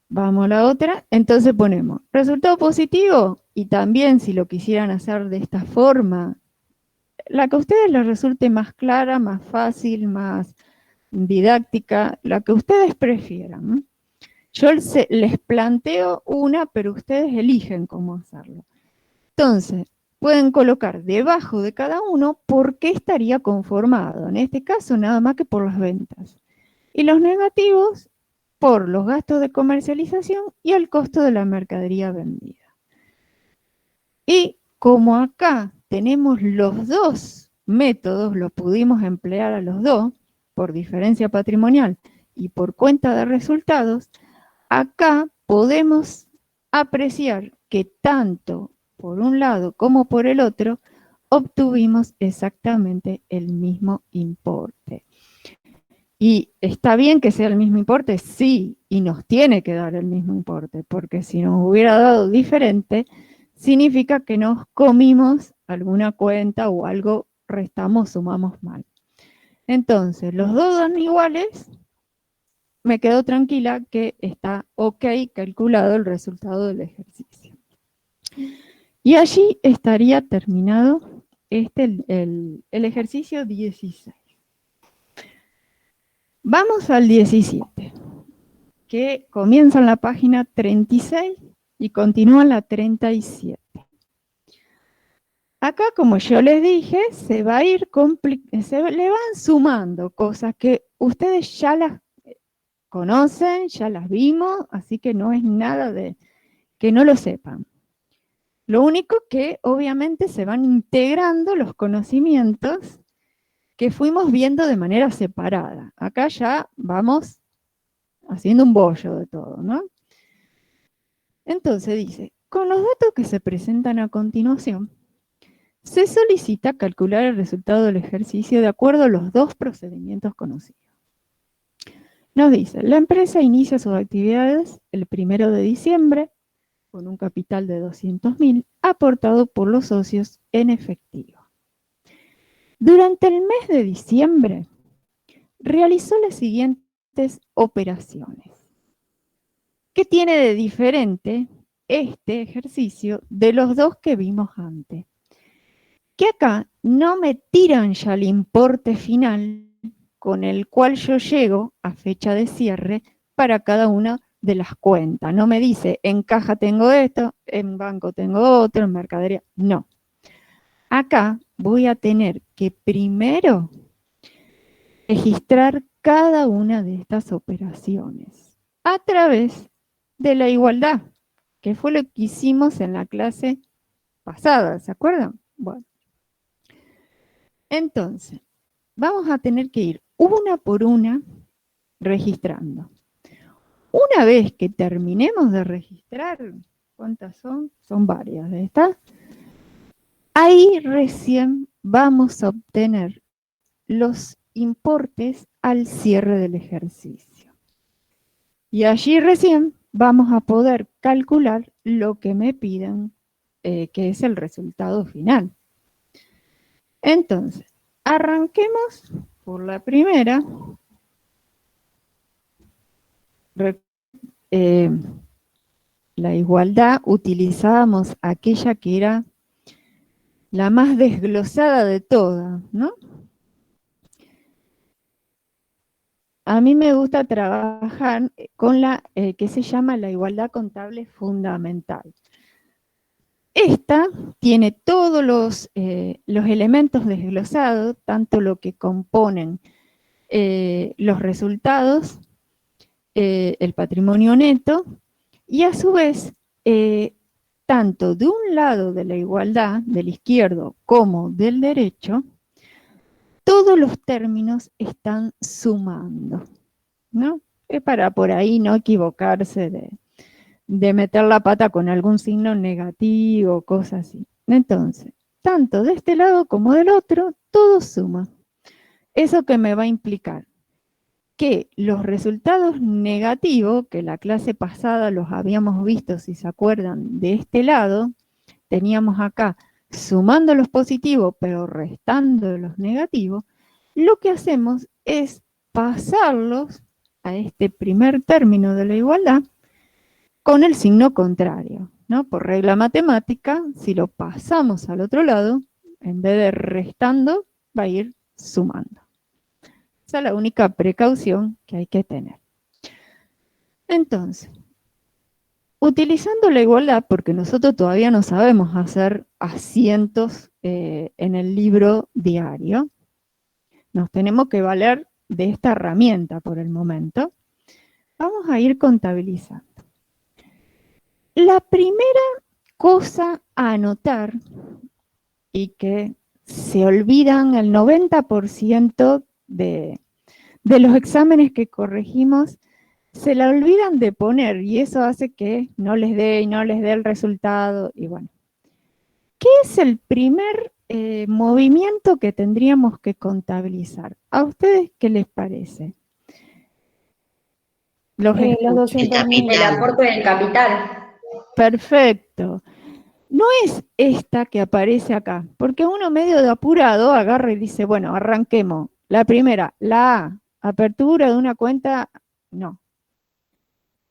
Vamos a la otra. Entonces ponemos resultado positivo, y también si lo quisieran hacer de esta forma, la que a ustedes les resulte más clara, más fácil, más didáctica, la que ustedes prefieran. Yo les planteo una, pero ustedes eligen cómo hacerlo. Entonces, pueden colocar debajo de cada uno por qué estaría conformado. En este caso, nada más que por las ventas. Y los negativos, por los gastos de comercialización y el costo de la mercadería vendida. Y como acá tenemos los dos métodos, los pudimos emplear a los dos, por diferencia patrimonial y por cuenta de resultados, acá podemos apreciar que tanto por un lado como por el otro obtuvimos exactamente el mismo importe. ¿Y está bien que sea el mismo importe? Sí, y nos tiene que dar el mismo importe, porque si nos hubiera dado diferente, significa que nos comimos alguna cuenta o algo restamos, sumamos mal. Entonces, los dos dan iguales, me quedo tranquila que está ok calculado el resultado del ejercicio. Y allí estaría terminado el ejercicio 16. Vamos al 17, que comienza en la página 36 y continúa en la 37. Acá, como yo les dije, se le van sumando cosas que ustedes ya las conocen, ya las vimos, así que no es nada de que no lo sepan. Lo único que obviamente se van integrando los conocimientos que fuimos viendo de manera separada. Acá ya vamos haciendo un bollo de todo, ¿no? Entonces dice, con los datos que se presentan a continuación, se solicita calcular el resultado del ejercicio de acuerdo a los dos procedimientos conocidos. Nos dice, la empresa inicia sus actividades el 1 de diciembre con un capital de 200.000 aportado por los socios en efectivo. Durante el mes de diciembre realizó las siguientes operaciones. ¿Qué tiene de diferente este ejercicio de los dos que vimos antes? Que acá no me tiran ya el importe final con el cual yo llego a fecha de cierre para cada una de las cuentas. No me dice, en caja tengo esto, en banco tengo otro, en mercadería. No. Acá voy a tener que primero registrar cada una de estas operaciones a través de la igualdad, que fue lo que hicimos en la clase pasada, ¿se acuerdan? Bueno. Entonces, vamos a tener que ir una por una registrando. Una vez que terminemos de registrar, ¿cuántas son? Son varias, ¿está? Ahí recién vamos a obtener los importes al cierre del ejercicio. Y allí recién vamos a poder calcular lo que me piden, que es el resultado final. Entonces, arranquemos por la primera. La igualdad, utilizábamos aquella que era la más desglosada de todas, ¿no? A mí me gusta trabajar con la que se llama la igualdad contable fundamental. Esta tiene todos los elementos desglosados, tanto lo que componen los resultados, el patrimonio neto, y a su vez, tanto de un lado de la igualdad, del izquierdo, como del derecho, todos los términos están sumando, ¿no? Para por ahí no equivocarse de meter la pata con algún signo negativo, cosas así. Entonces, tanto de este lado como del otro, todo suma. ¿Eso qué me va a implicar? Que los resultados negativos, que la clase pasada los habíamos visto, si se acuerdan, de este lado, teníamos acá sumando los positivos, pero restando los negativos, lo que hacemos es pasarlos a este primer término de la igualdad con el signo contrario, ¿no? Por regla matemática, si lo pasamos al otro lado, en vez de restando, va a ir sumando. Esa es la única precaución que hay que tener. Entonces, utilizando la igualdad, porque nosotros todavía no sabemos hacer asientos en el libro diario, nos tenemos que valer de esta herramienta por el momento. Vamos a ir contabilizando. La primera cosa a anotar, y que se olvidan el 90% de los exámenes que corregimos, se la olvidan de poner, y eso hace que no les dé y no les dé el resultado, y bueno. ¿Qué es el primer movimiento que tendríamos que contabilizar? ¿A ustedes qué les parece? Los El 200.000. aporte del capital. Perfecto. No es esta que aparece acá, porque uno medio de apurado agarra y dice, bueno, arranquemos. La primera, la A, apertura de una cuenta, no.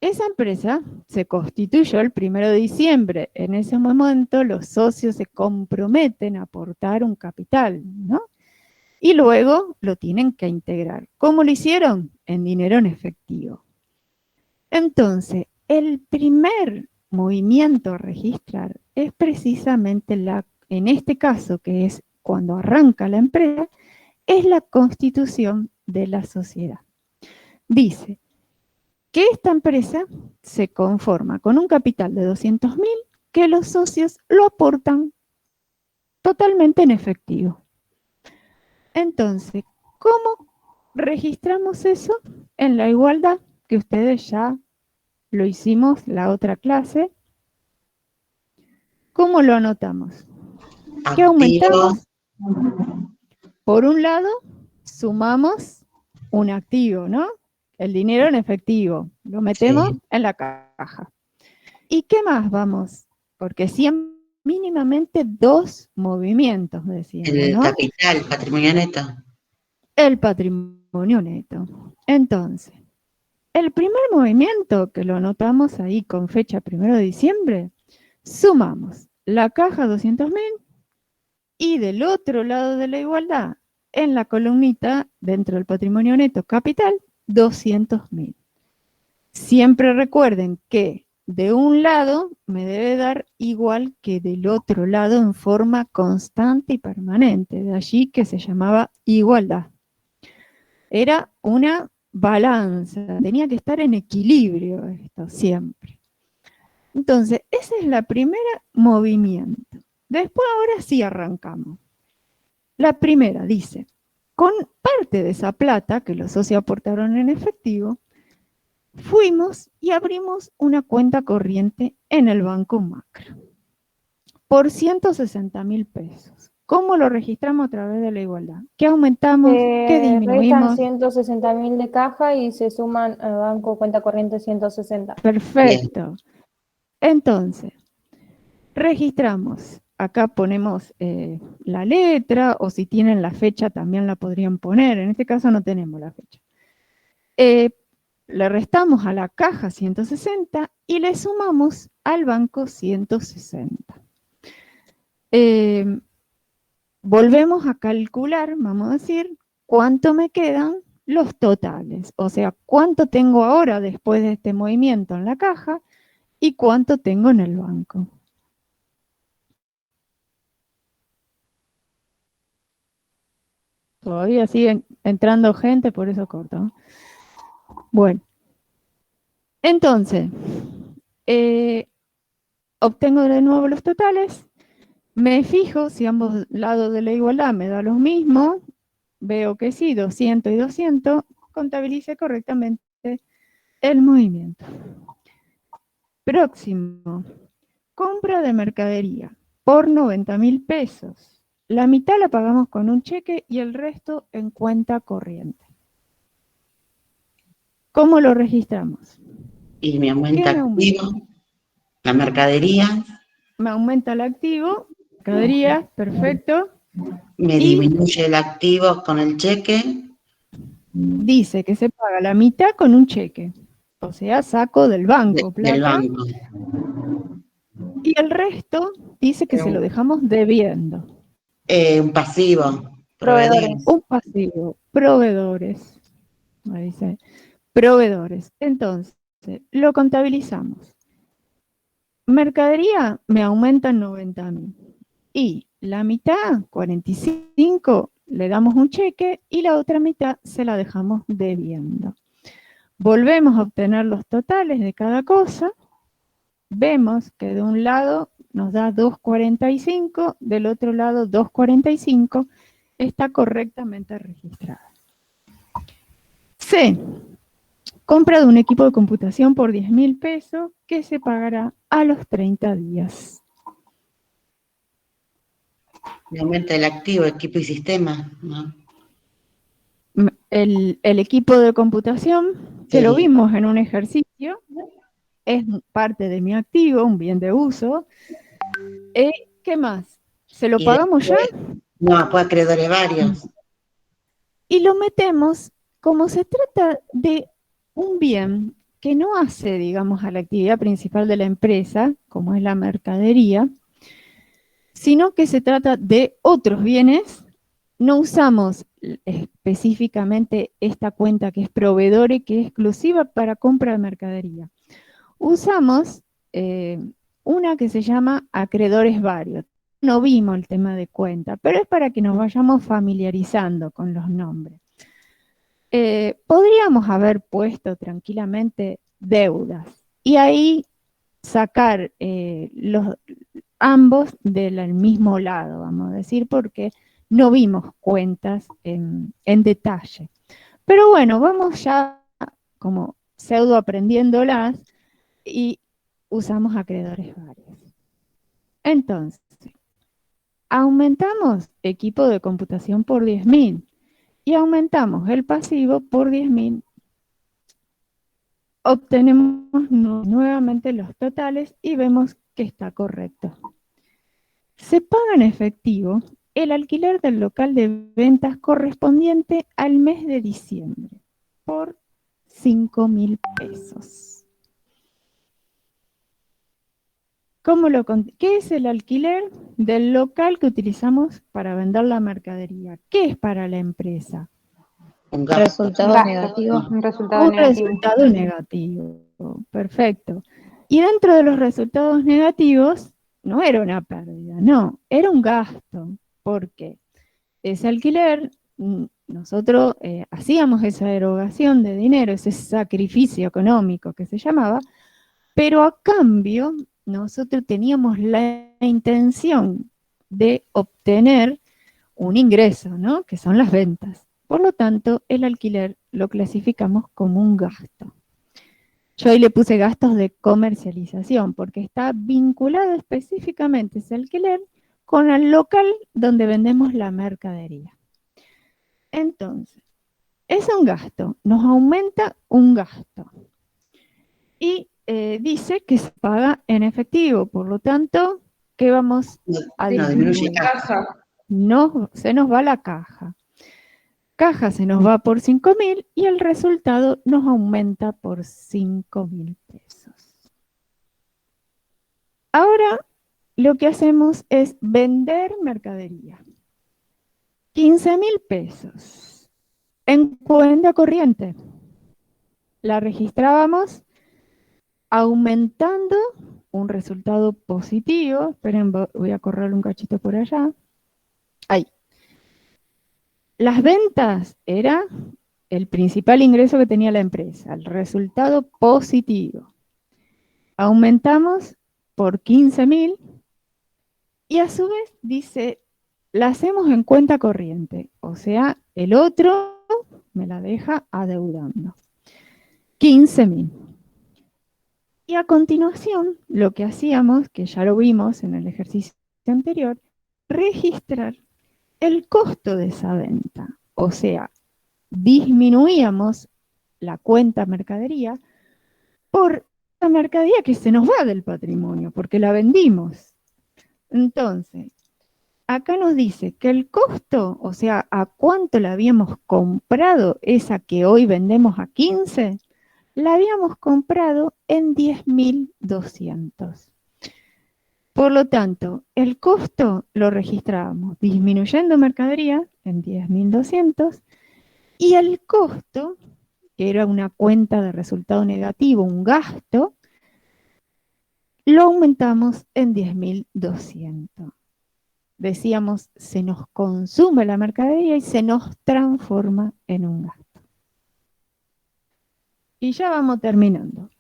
Esa empresa se constituyó el 1 de diciembre. En ese momento los socios se comprometen a aportar un capital, ¿no? Y luego lo tienen que integrar. ¿Cómo lo hicieron? En dinero en efectivo. Entonces, el primer movimiento a registrar es precisamente en este caso, que es cuando arranca la empresa, es la constitución de la sociedad. Dice que esta empresa se conforma con un capital de 200.000 que los socios lo aportan totalmente en efectivo. Entonces, ¿cómo registramos eso? En la igualdad, que ustedes ya lo hicimos la otra clase. ¿Cómo lo anotamos? ¿Qué aumentamos? Por un lado, sumamos un activo, ¿no? el dinero en efectivo, lo metemos Sí. en la caja. ¿Y qué más vamos? Porque siempre mínimamente 2 movimientos, decíamos, El ¿no? capital, patrimonio neto. El patrimonio neto. Entonces, el primer movimiento, que lo anotamos ahí con fecha 1 de diciembre, sumamos la caja 200.000 y del otro lado de la igualdad, en la columnita dentro del patrimonio neto capital, 200.000. Siempre recuerden que de un lado me debe dar igual que del otro lado en forma constante y permanente. De allí que se llamaba igualdad. Era una balanza, tenía que estar en equilibrio esto siempre. Entonces, ese es la primera movimiento. Después ahora sí arrancamos. La primera dice, con parte de esa plata que los socios aportaron en efectivo, fuimos y abrimos una cuenta corriente en el Banco Macro por 160.000 pesos. ¿Cómo lo registramos a través de la igualdad? ¿Qué aumentamos? ¿Qué Restan disminuimos? 160.000 de caja y se suman al banco cuenta corriente 160. Perfecto. Entonces, registramos. Acá ponemos la letra, o si tienen la fecha también la podrían poner. En este caso no tenemos la fecha. Le restamos a la caja 160 y le sumamos al banco 160. Volvemos a calcular, vamos a decir, cuánto me quedan los totales. O sea, cuánto tengo ahora después de este movimiento en la caja y cuánto tengo en el banco. Todavía sigue entrando gente, por eso corto, ¿no? Bueno, entonces, obtengo de nuevo los totales, me fijo si ambos lados de la igualdad me da lo mismo, veo que sí, 200 y 200, contabilice correctamente el movimiento. Próximo, compra de mercadería por 90.000 pesos. La mitad la pagamos con un cheque y el resto en cuenta corriente. ¿Cómo lo registramos? Y me aumenta ¿Qué me aumenta? activo, la mercadería, Me aumenta el activo, mercadería, perfecto. me Y disminuye el activo con el cheque, dice que se paga la mitad con un cheque. O sea, saco del banco del plata. banco. Y el resto dice que se lo dejamos debiendo. Un pasivo, Proveedores. Un pasivo, proveedores. Ahí dice, proveedores. Entonces, lo contabilizamos. Mercadería me aumenta en 90.000. Y la mitad, 45, le damos un cheque y la otra mitad se la dejamos debiendo. Volvemos a obtener los totales de cada cosa. Vemos que de un lado nos da 2.45, del otro lado 2.45, está correctamente registrada. C. Compra de un equipo de computación por 10.000 pesos que se pagará a los 30 días. Me aumenta el activo, equipo y sistema, ¿no? El equipo de computación, que lo Sí. vimos en un ejercicio, es parte de mi activo, un bien de uso. ¿Qué más? ¿Se lo Y pagamos ya? No, después acreedores varios. Y lo metemos, como se trata de un bien que no hace, digamos, a la actividad principal de la empresa, como es la mercadería, sino que se trata de otros bienes. No usamos específicamente esta cuenta que es proveedores, que es exclusiva para compra de mercadería. Usamos una que se llama acreedores varios. No vimos el tema de cuenta, pero es para que nos vayamos familiarizando con los nombres. Podríamos haber puesto tranquilamente deudas y ahí sacar ambos del mismo lado, vamos a decir, porque no vimos cuentas en detalle. Pero bueno, vamos ya como pseudo aprendiéndolas y usamos acreedores varios. Entonces, aumentamos equipo de computación por 10.000 y aumentamos el pasivo por 10.000. obtenemos nuevamente los totales y vemos que está correcto. Se paga en efectivo el alquiler del local de ventas correspondiente al mes de diciembre por 5.000 pesos. ¿Qué es el alquiler del local que utilizamos para vender la mercadería? ¿Qué es para la empresa? Un gasto. Resultado Gasto. negativo. Un resultado Un negativo. resultado negativo. Perfecto. Y dentro de los resultados negativos, no era una pérdida, no, era un gasto. ¿Por qué? Ese alquiler, nosotros hacíamos esa erogación de dinero, ese sacrificio económico que se llamaba, pero a cambio nosotros teníamos la intención de obtener un ingreso, ¿no? Que son las ventas. Por lo tanto, el alquiler lo clasificamos como un gasto. Yo ahí le puse gastos de comercialización porque está vinculado específicamente ese alquiler con el local donde vendemos la mercadería. Entonces, es un gasto, nos aumenta un gasto. Y dice que se paga en efectivo, por lo tanto, ¿qué vamos a No, disminuye disminuir? Caja. No, se nos va la caja. Caja se nos va por 5.000 y el resultado nos aumenta por 5.000 pesos. Ahora lo que hacemos es vender mercadería. 15.000 pesos en cuenta corriente. La registrábamos aumentando un resultado positivo. Esperen, voy a correr un cachito por allá. Ahí. Las ventas era el principal ingreso que tenía la empresa, el resultado positivo. Aumentamos por 15.000 y a su vez dice, la hacemos en cuenta corriente, o sea, el otro me la deja adeudando. 15.000. Y a continuación, lo que hacíamos, que ya lo vimos en el ejercicio anterior, registrar el costo de esa venta. O sea, disminuíamos la cuenta mercadería por la mercadería que se nos va del patrimonio, porque la vendimos. Entonces, acá nos dice que el costo, o sea, a cuánto la habíamos comprado, esa que hoy vendemos a 15, la habíamos comprado en 10.200. Por lo tanto, el costo lo registrábamos disminuyendo mercadería en 10.200 y el costo, que era una cuenta de resultado negativo, un gasto, lo aumentamos en 10.200. Decíamos, se nos consume la mercadería y se nos transforma en un gasto. Y ya vamos terminando.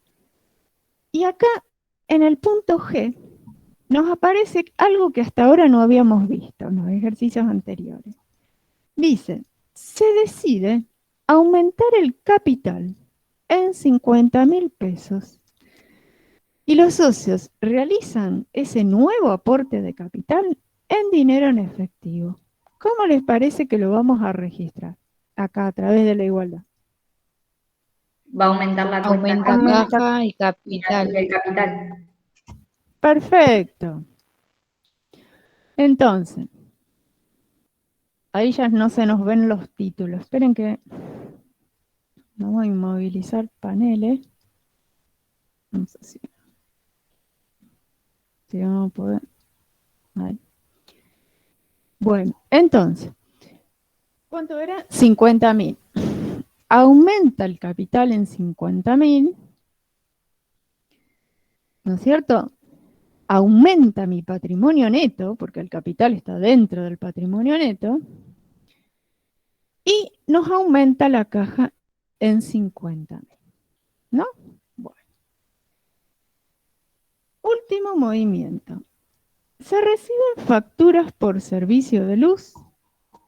Y acá, en el punto G, nos aparece algo que hasta ahora no habíamos visto en los ejercicios anteriores. Dice, se decide aumentar el capital en 50.000 pesos y los socios realizan ese nuevo aporte de capital en dinero en efectivo. ¿Cómo les parece que lo vamos a registrar acá a través de la igualdad? Va a aumentar la cuenta Aumenta caja caja y y capital. el capital. Perfecto. Entonces, ahí ya no se nos ven los títulos. Esperen que vamos a inmovilizar paneles. No sé si vamos a poder. Ahí. Bueno, entonces, ¿cuánto era? 50.000. Aumenta el capital en 50.000, ¿no es cierto? Aumenta mi patrimonio neto, porque el capital está dentro del patrimonio neto, y nos aumenta la caja en 50.000, ¿no? Bueno. Último movimiento. Se reciben facturas por servicio de luz,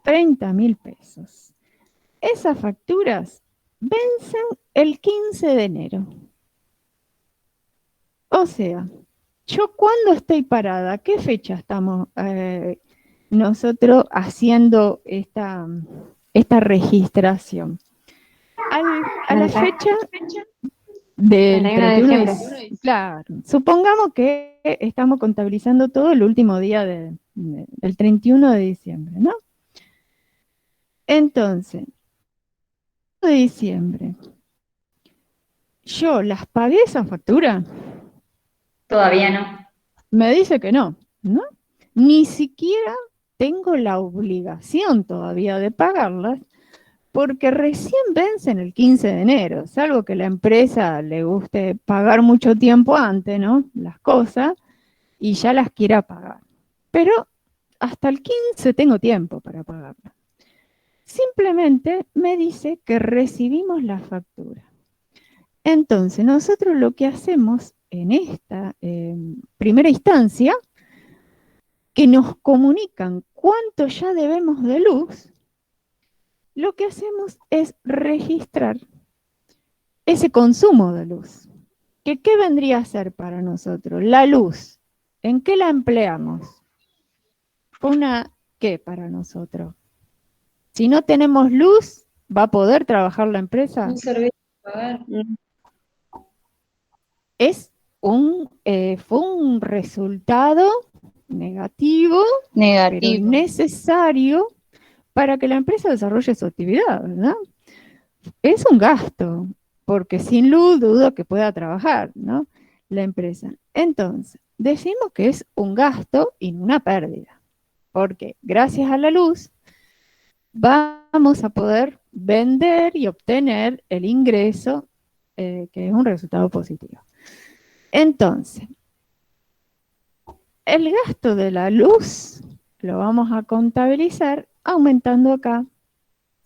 30.000 pesos. Esas facturas vencen el 15 de enero. O sea, ¿yo cuándo estoy parada? ¿Qué fecha estamos nosotros haciendo esta registración? A la fecha Del 31 de 31 de diciembre. diciembre. Claro. Supongamos que estamos contabilizando todo el último día del 31 de diciembre, ¿no? Entonces, de diciembre, ¿yo las pagué esa factura? Todavía no. Me dice que no, ¿no? Ni siquiera tengo la obligación todavía de pagarlas porque recién vencen el 15 de enero, salvo que la empresa le guste pagar mucho tiempo antes, ¿no? Las cosas y ya las quiera pagar. Pero hasta el 15 tengo tiempo para pagarlas. Simplemente me dice que recibimos la factura. Entonces, nosotros lo que hacemos en esta primera instancia, que nos comunican cuánto ya debemos de luz, lo que hacemos es registrar ese consumo de luz. ¿Qué vendría a ser para nosotros? La luz, ¿en qué la empleamos? ¿Una qué para nosotros? Si no tenemos luz, ¿va a poder trabajar la empresa? Un servicio a pagar. Fue un resultado negativo, pero Negativo. necesario para que la empresa desarrolle su actividad, ¿verdad? Es un gasto, porque sin luz dudo que pueda trabajar, ¿no? La empresa. Entonces, decimos que es un gasto y no una pérdida, porque gracias a la luz vamos a poder vender y obtener el ingreso, que es un resultado positivo. Entonces, el gasto de la luz lo vamos a contabilizar aumentando acá.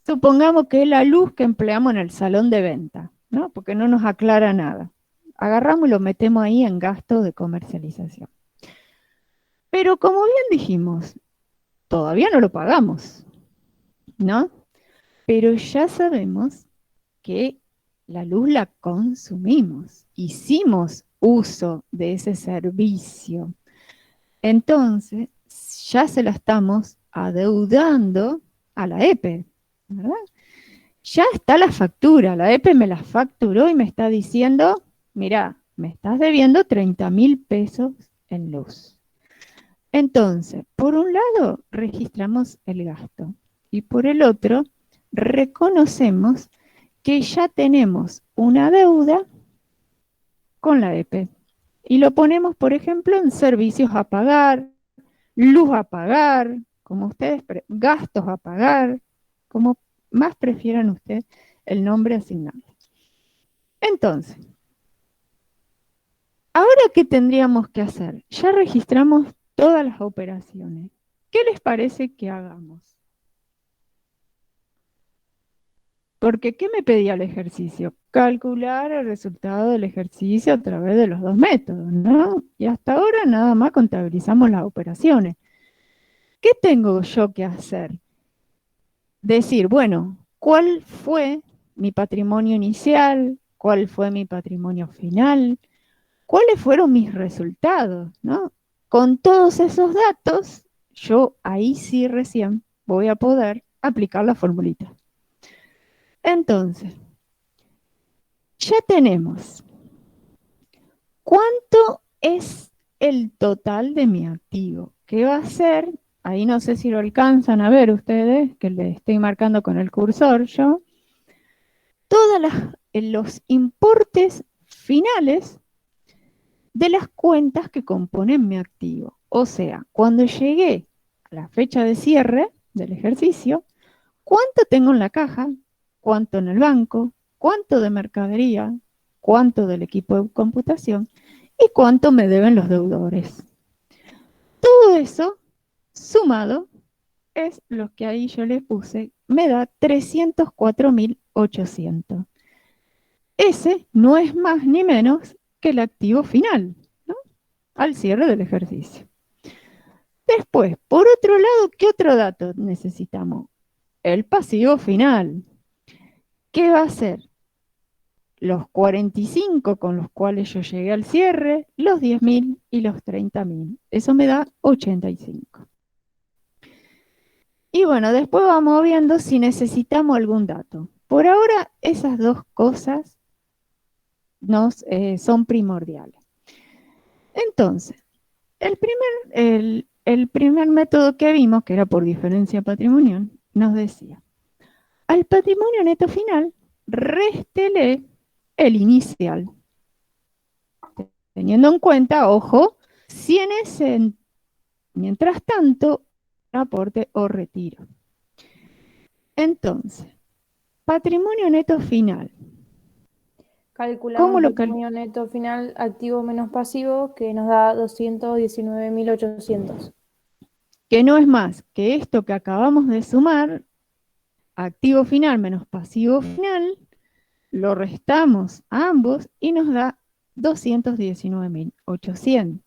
Supongamos que es la luz que empleamos en el salón de venta, ¿no? Porque no nos aclara nada. Agarramos y lo metemos ahí en gasto de comercialización. Pero como bien dijimos, todavía no lo pagamos, ¿no? Pero ya sabemos que la luz la consumimos, hicimos uso de ese servicio. Entonces, ya se la estamos adeudando a la EPE, ¿verdad? Ya está la factura, la EPE me la facturó y me está diciendo, mira, me estás debiendo 30.000 pesos en luz. Entonces, por un lado, registramos el gasto y por el otro, reconocemos que ya tenemos una deuda con la EPE. Y lo ponemos, por ejemplo, en servicios a pagar, luz a pagar, como ustedes, gastos a pagar, como más prefieran ustedes el nombre asignado. Entonces, ¿ahora qué tendríamos que hacer? Ya registramos todas las operaciones. ¿Qué les parece que hagamos? Porque, ¿qué me pedía el ejercicio? Calcular el resultado del ejercicio a través de los dos métodos, ¿no? Y hasta ahora nada más contabilizamos las operaciones. ¿Qué tengo yo que hacer? Decir, bueno, ¿cuál fue mi patrimonio inicial? ¿Cuál fue mi patrimonio final? ¿Cuáles fueron mis resultados? ¿No? Con todos esos datos, yo ahí sí recién voy a poder aplicar la formulita. Entonces, ya tenemos cuánto es el total de mi activo, que va a ser, ahí no sé si lo alcanzan a ver ustedes, que le estoy marcando con el cursor yo, todos los importes finales de las cuentas que componen mi activo. O sea, cuando llegué a la fecha de cierre del ejercicio, ¿cuánto tengo en la caja? ¿Cuánto en el banco? ¿Cuánto de mercadería? ¿Cuánto del equipo de computación? ¿Y cuánto me deben los deudores? Todo eso sumado es lo que ahí yo le puse, me da 304.800. Ese no es más ni menos que el activo final, ¿no? Al cierre del ejercicio. Después, por otro lado, ¿qué otro dato necesitamos? El pasivo final. ¿Qué va a ser? Los 45 con los cuales yo llegué al cierre, los 10.000 y los 30.000. Eso me da 85. Y bueno, después vamos viendo si necesitamos algún dato. Por ahora, esas dos cosas son primordiales. Entonces, el primer método que vimos, que era por diferencia patrimonial, nos decía, al patrimonio neto final, réstele el inicial. Teniendo en cuenta, ojo, si en ese, mientras tanto, aporte o retiro. Entonces, patrimonio neto final. Calculamos ¿Cómo el lo patrimonio neto final activo menos pasivo, que nos da 219.800. Que no es más que esto que acabamos de sumar, activo final menos pasivo final, lo restamos a ambos y nos da 219.800.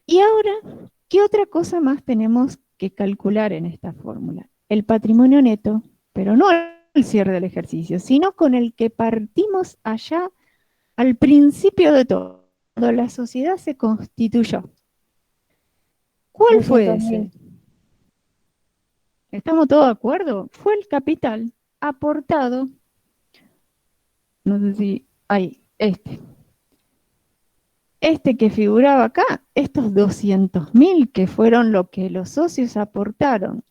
Y ahora, ¿qué otra cosa más tenemos que calcular en esta fórmula? El patrimonio neto, pero no al cierre del ejercicio, sino con el que partimos allá al principio de todo, cuando la sociedad se constituyó. ¿Cuál fue 200.000. ese? ¿Estamos todos de acuerdo? Fue el capital aportado, no sé si, ahí, este que figuraba acá, estos 200.000 que fueron lo que los socios aportaron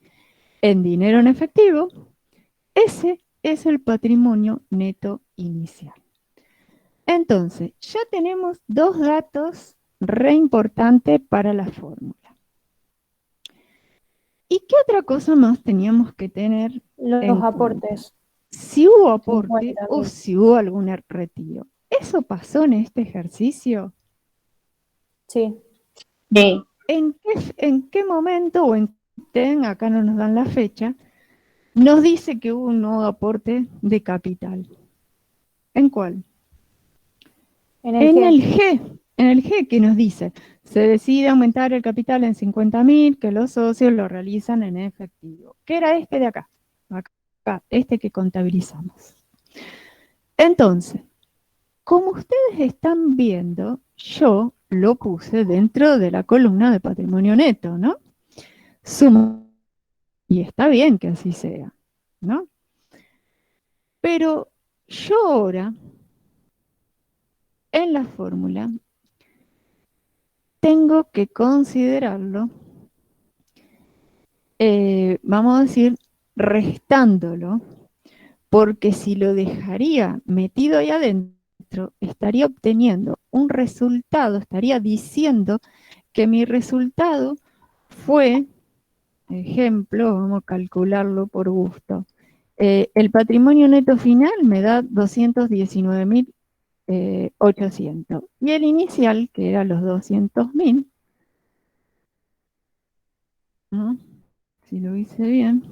en dinero en efectivo, ese es el patrimonio neto inicial. Entonces, ya tenemos dos datos re importantes para la fórmula. ¿Y qué otra cosa más teníamos que tener Los en aportes. cuenta? Si hubo aporte 50.000. o si hubo algún retiro. ¿Eso pasó en este ejercicio? Sí. Sí. ¿En qué momento o acá no nos dan la fecha, nos dice que hubo un nuevo aporte de capital? ¿En cuál? En el G. En el G que nos dice, se decide aumentar el capital en 50.000, que los socios lo realizan en efectivo. ¿Qué era este de acá? Acá, este que contabilizamos. Entonces, como ustedes están viendo, yo lo puse dentro de la columna de patrimonio neto, ¿no? Sumo. Y está bien que así sea, ¿no? Pero yo ahora, en la fórmula, tengo que considerarlo, vamos a decir, restándolo, porque si lo dejaría metido ahí adentro, estaría obteniendo un resultado, estaría diciendo que mi resultado fue, ejemplo, vamos a calcularlo por gusto, el patrimonio neto final me da 219.800 y el inicial, que era los 200.000, ¿no? Si lo hice bien.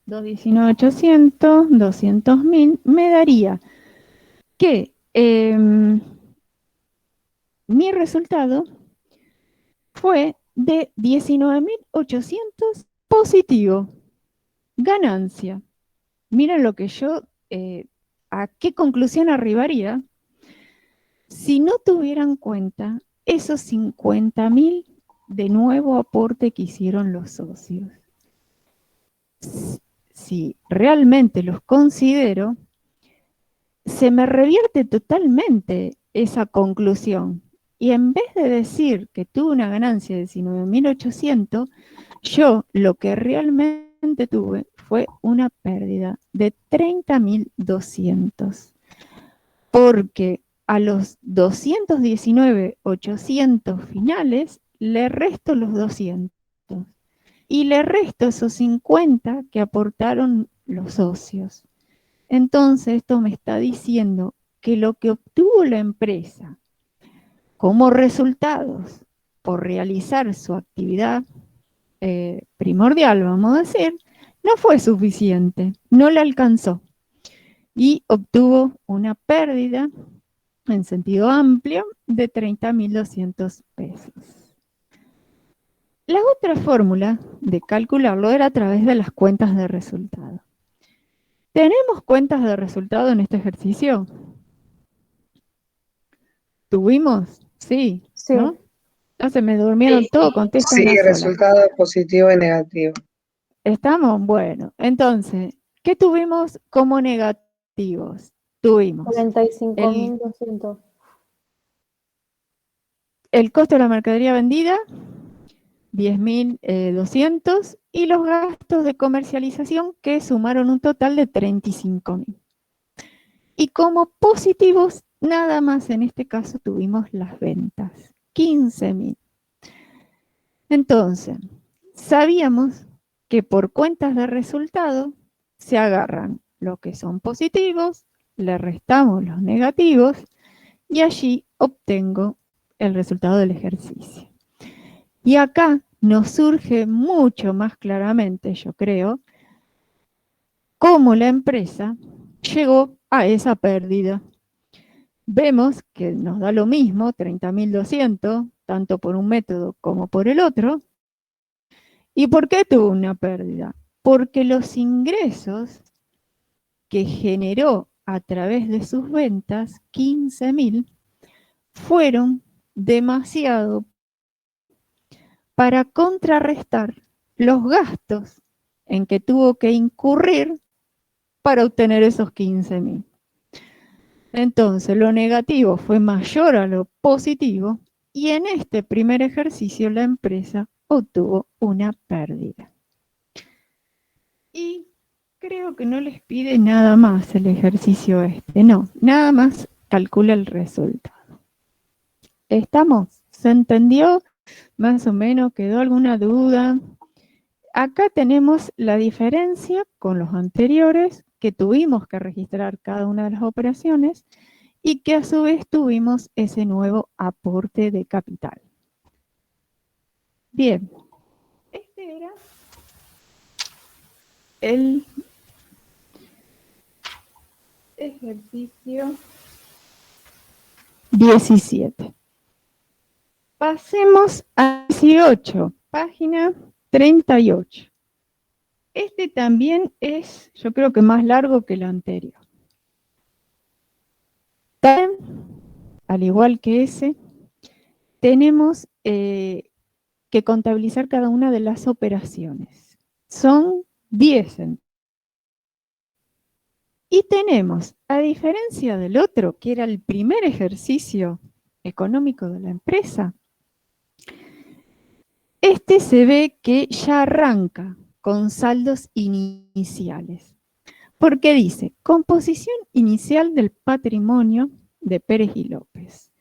$219.800, 200.000, me daría que mi resultado fue de 19.800 positivo, ganancia. Miren lo que yo, a qué conclusión arribaría si no tuvieran en cuenta esos 50.000 de nuevo aporte que hicieron los socios. Si realmente los considero, se me revierte totalmente esa conclusión. Y en vez de decir que tuve una ganancia de 19.800, yo lo que realmente tuve fue una pérdida de 30.200. Porque a los 219.800 finales le resto los 200. Y le resto esos 50 que aportaron los socios. Entonces, esto me está diciendo que lo que obtuvo la empresa como resultados por realizar su actividad primordial, vamos a decir, no fue suficiente, no le alcanzó y obtuvo una pérdida en sentido amplio de 30.200 pesos. La otra fórmula de calcularlo era a través de las cuentas de resultado. ¿Tenemos cuentas de resultado en este ejercicio? ¿Tuvimos? Sí, Sí. ¿no? No se me durmieron todos, contesto Sí, una sola. resultado positivo y negativo. ¿Estamos? Bueno, entonces, ¿qué tuvimos como negativos? Tuvimos 45.200. el costo de la mercadería vendida, 10.200, y los gastos de comercialización que sumaron un total de 35.000. Y como positivos, nada más en este caso tuvimos las ventas, 15.000. Entonces, sabíamos que por cuentas de resultado se agarran los que son positivos, le restamos los negativos y allí obtengo el resultado del ejercicio. Y acá nos surge mucho más claramente, yo creo, cómo la empresa llegó a esa pérdida. Vemos que nos da lo mismo, 30.200, tanto por un método como por el otro. ¿Y por qué tuvo una pérdida? Porque los ingresos que generó a través de sus ventas, 15.000, fueron demasiado para contrarrestar los gastos en que tuvo que incurrir para obtener esos 15.000. Entonces, lo negativo fue mayor a lo positivo y en este primer ejercicio la empresa obtuvo una pérdida. Y creo que no les pide nada más el ejercicio este, no, nada más calcula el resultado. ¿Estamos? ¿Se entendió? Más o menos, ¿quedó alguna duda? Acá tenemos la diferencia con los anteriores, que tuvimos que registrar cada una de las operaciones y que a su vez tuvimos ese nuevo aporte de capital. Bien, este era el ejercicio 17. Pasemos a 18, página 38. Este también es, yo creo que más largo que el anterior. También, al igual que ese, tenemos que contabilizar cada una de las operaciones. Son 10. Y tenemos, a diferencia del otro, que era el primer ejercicio económico de la empresa, este se ve que ya arranca con saldos iniciales. Porque dice, composición inicial del patrimonio de Pérez y López.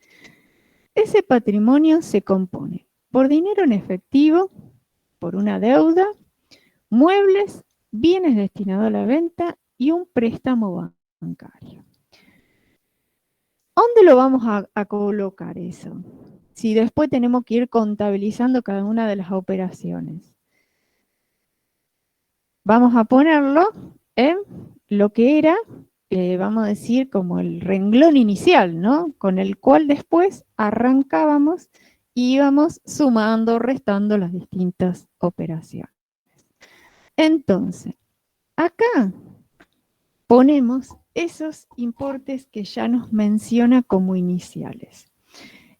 Ese patrimonio se compone por dinero en efectivo, por una deuda, muebles, bienes destinados a la venta y un préstamo bancario. ¿Dónde lo vamos a colocar eso? Si después tenemos que ir contabilizando cada una de las operaciones. Vamos a ponerlo en lo que era, vamos a decir, como el renglón inicial, ¿no? Con el cual después arrancábamos y íbamos sumando, restando las distintas operaciones. Entonces, acá ponemos esos importes que ya nos menciona como iniciales.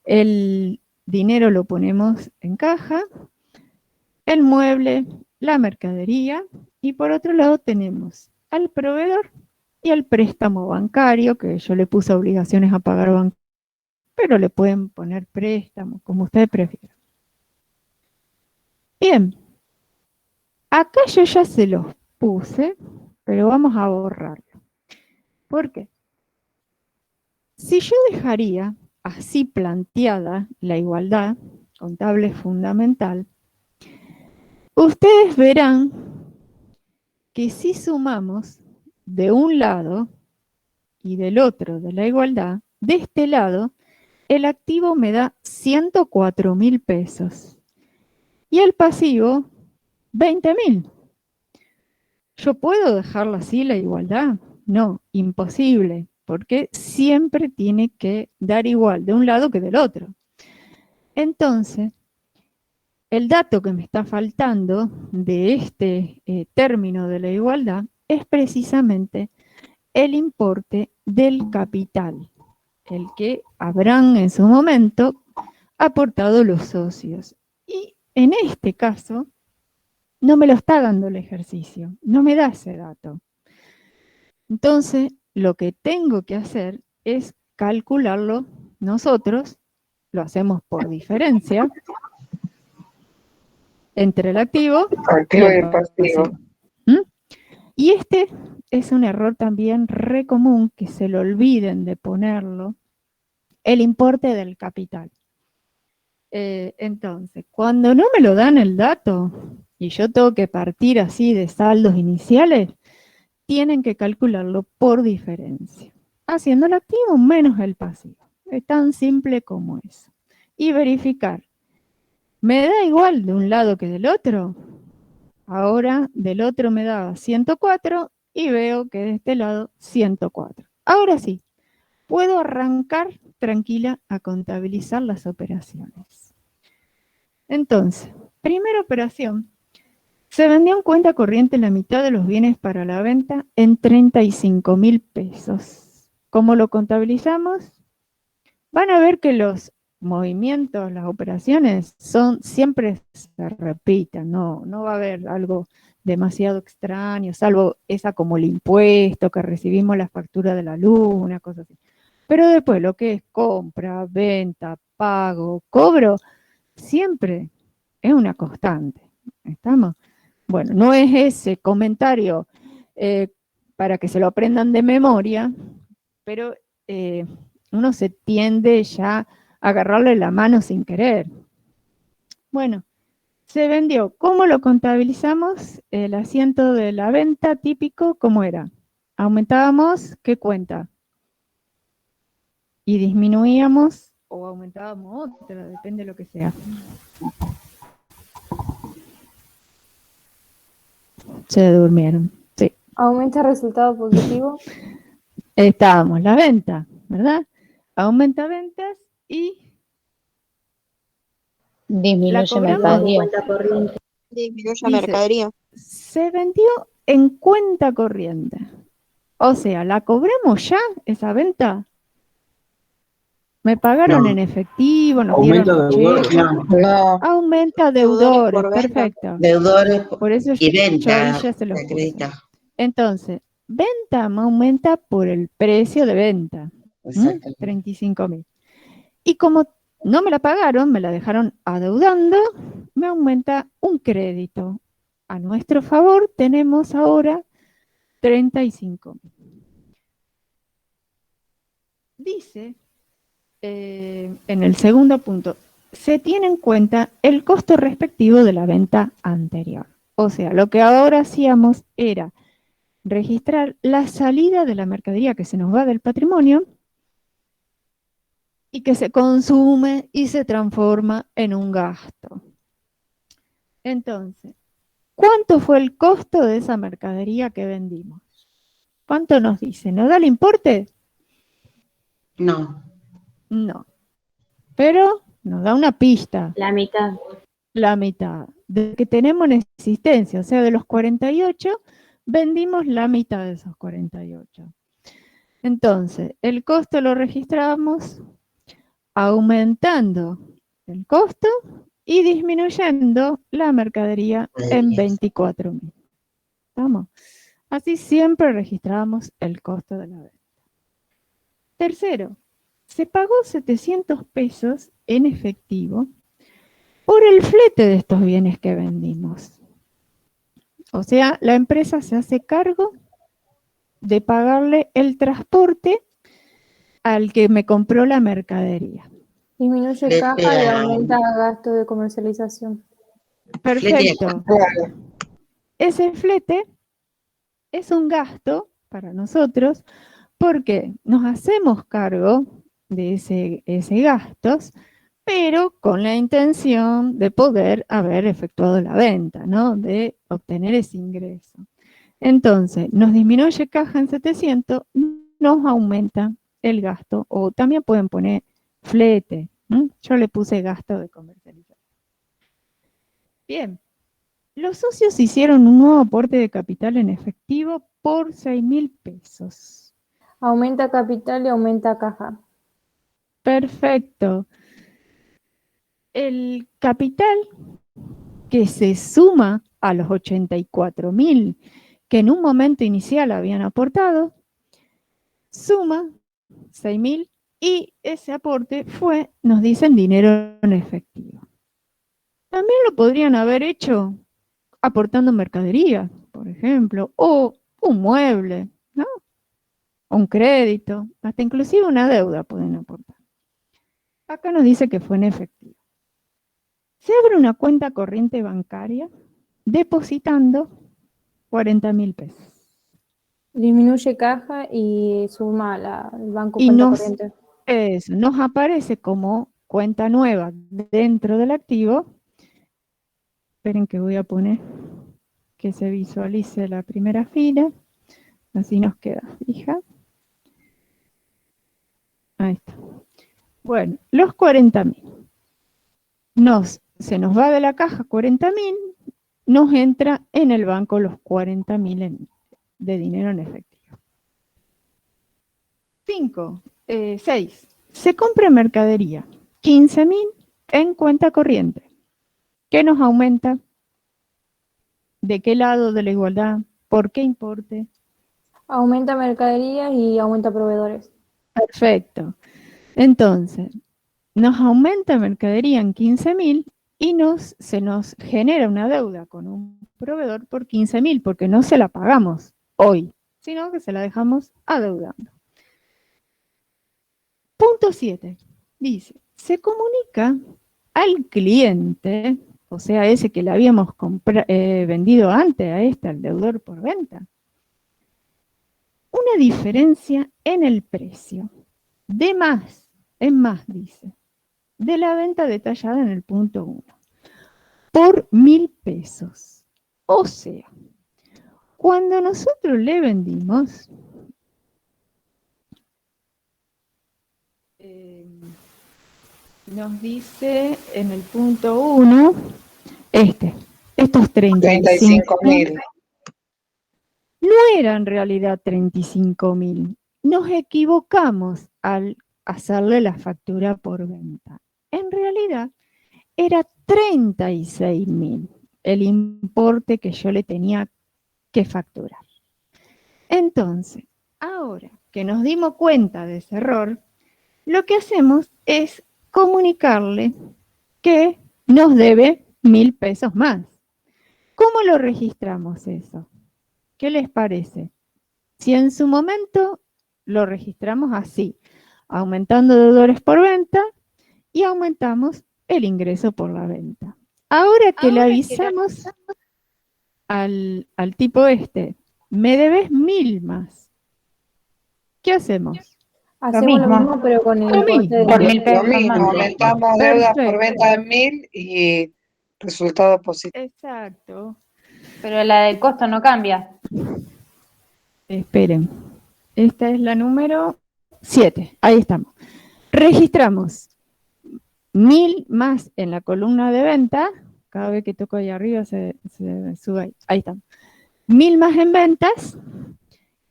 El dinero lo ponemos en caja, el mueble, la mercadería, y por otro lado tenemos al proveedor y al préstamo bancario, que yo le puse obligaciones a pagar banco, pero le pueden poner préstamo, como ustedes prefieran. Bien, acá yo ya se los puse, pero vamos a borrarlo. ¿Por qué? Si yo dejaría así planteada la igualdad contable fundamental, ustedes verán que si sumamos de un lado y del otro de la igualdad, de este lado, el activo me da 104.000 pesos y el pasivo 20.000. ¿Yo puedo dejarla así la igualdad? No, imposible, porque siempre tiene que dar igual de un lado que del otro. Entonces, el dato que me está faltando de este término de la igualdad es precisamente el importe del capital, el que habrán en su momento aportado los socios. Y en este caso, no me lo está dando el ejercicio, no me da ese dato. Entonces, lo que tengo que hacer es calcularlo nosotros, lo hacemos por diferencia, entre el activo Activo y el el pasivo. ¿Mm? Y este es un error también re común, que se lo olviden de ponerlo, el importe del capital. Entonces, cuando no me lo dan el dato y yo tengo que partir así de saldos iniciales, tienen que calcularlo por diferencia, haciendo el activo menos el pasivo. Es tan simple como eso. Y verificar, ¿me da igual de un lado que del otro? Ahora del otro me daba 104 y veo que de este lado 104. Ahora sí, puedo arrancar tranquila a contabilizar las operaciones. Entonces, primera operación. Se vendió en cuenta corriente la mitad de los bienes para la venta en 35.000 pesos. ¿Cómo lo contabilizamos? Van a ver que los movimientos, las operaciones, siempre se repiten, no va a haber algo demasiado extraño, salvo esa como el impuesto que recibimos, la factura de la luz, una cosa así. Pero después lo que es compra, venta, pago, cobro, siempre es una constante. ¿Estamos? Bueno, no es ese comentario para que se lo aprendan de memoria, pero uno se tiende ya a agarrarle la mano sin querer. Bueno, se vendió. ¿Cómo lo contabilizamos? El asiento de la venta típico, ¿cómo era? Aumentábamos, ¿qué cuenta? Y disminuíamos o aumentábamos otra, depende de lo que sea. Se durmieron, sí. Aumenta resultado positivo. Estábamos la venta, ¿verdad? Aumenta ventas y Disminuye mercadería. Disminuye mercadería. se vendió en cuenta corriente. O sea, ¿la cobramos ya esa venta? ¿Me pagaron No. en efectivo? ¿Nos Aumenta dieron deudores. cheque? No, Aumenta Deudores deudores, por venta. perfecto. Deudores Por eso y yo ahí venta ya se los se puse. acredita. Entonces, venta me aumenta por el precio de venta. Exacto. 35.000. Y como no me la pagaron, me la dejaron adeudando, me aumenta un crédito. A nuestro favor tenemos ahora 35.000. Dice en el segundo punto, se tiene en cuenta el costo respectivo de la venta anterior. O sea, lo que ahora hacíamos era registrar la salida de la mercadería que se nos va del patrimonio y que se consume y se transforma en un gasto. Entonces, ¿cuánto fue el costo de esa mercadería que vendimos? ¿Cuánto nos dice? ¿Nos da el importe? No. No. Pero nos da una pista. La mitad. La mitad. De que tenemos en existencia, o sea, de los 48, vendimos la mitad de esos 48. Entonces, el costo lo registramos aumentando el costo y disminuyendo la mercadería en 24.000. ¿Estamos? Así siempre registramos el costo de la venta. Tercero, se pagó 700 pesos en efectivo por el flete de estos bienes que vendimos. O sea, la empresa se hace cargo de pagarle el transporte al que me compró la mercadería. Disminuye Flete caja y a- aumenta gasto de comercialización. Perfecto. claro. Ese flete es un gasto para nosotros porque nos hacemos cargo de ese gastos, pero con la intención de poder haber efectuado la venta, ¿no? De obtener ese ingreso. Entonces, nos disminuye caja en 700, nos aumenta el gasto, o también pueden poner flete. Yo le puse gasto de comercialización. Bien, los socios hicieron un nuevo aporte de capital en efectivo por 6.000 pesos. Aumenta capital y aumenta caja. Perfecto. el capital que se suma a los 84.000 que en un momento inicial habían aportado, suma 6.000 y ese aporte fue, nos dicen, dinero en efectivo. También lo podrían haber hecho aportando mercadería, por ejemplo, o un mueble, ¿no? Un crédito, hasta inclusive una deuda pueden aportar. Acá nos dice que fue en efectivo. Se abre una cuenta corriente bancaria depositando 40.000 pesos. Disminuye caja y suma el banco Y cuenta corriente. nos aparece como cuenta nueva dentro del activo. Esperen que voy a poner que se visualice la primera fila. Así nos queda fija. Ahí está. Bueno, los 40.000. Se nos va de la caja 40.000, nos entra en el banco los 40.000 de dinero en efectivo. 6. Se compra mercadería. 15.000 en cuenta corriente. ¿Qué nos aumenta? ¿De qué lado de la igualdad? ¿Por qué importe? Aumenta mercaderías y aumenta proveedores. Perfecto. Entonces, nos aumenta mercadería en 15.000 y se nos genera una deuda con un proveedor por 15.000 porque no se la pagamos hoy, sino que se la dejamos adeudando. Punto 7. Dice, se comunica al cliente, o sea, ese que le habíamos vendido antes a al deudor por venta, una diferencia en el precio de más, en más dice, de la venta detallada en el punto 1, por 1.000 pesos. O sea, cuando nosotros le vendimos, nos dice en el punto 1, estos 35.000. no eran en realidad 35.000. Nos equivocamos al hacerle la factura por venta. En realidad era 36.000 el importe que yo le tenía que facturar. Entonces, ahora que nos dimos cuenta de ese error, lo que hacemos es comunicarle que nos debe 1.000 pesos más. ¿Cómo lo registramos eso? ¿Qué les parece? Si en su momento lo registramos así, aumentando deudores por venta y aumentamos el ingreso por la venta. Ahora que le avisamos al tipo me debes 1.000 más. ¿Qué hacemos? Hacemos lo mismo. mismo, pero con el Lo importe mismo. de Por la 1.000 pesos Lo mismo, más. aumentamos deudas por Perfecto. venta de 1.000 y resultado positivo. Exacto. Pero la del costo no cambia. Esperen. Esta es la número 7. Ahí estamos. Registramos 1.000 más en la columna de venta. Cada vez que toco ahí arriba se sube ahí. Ahí estamos. 1.000 más en ventas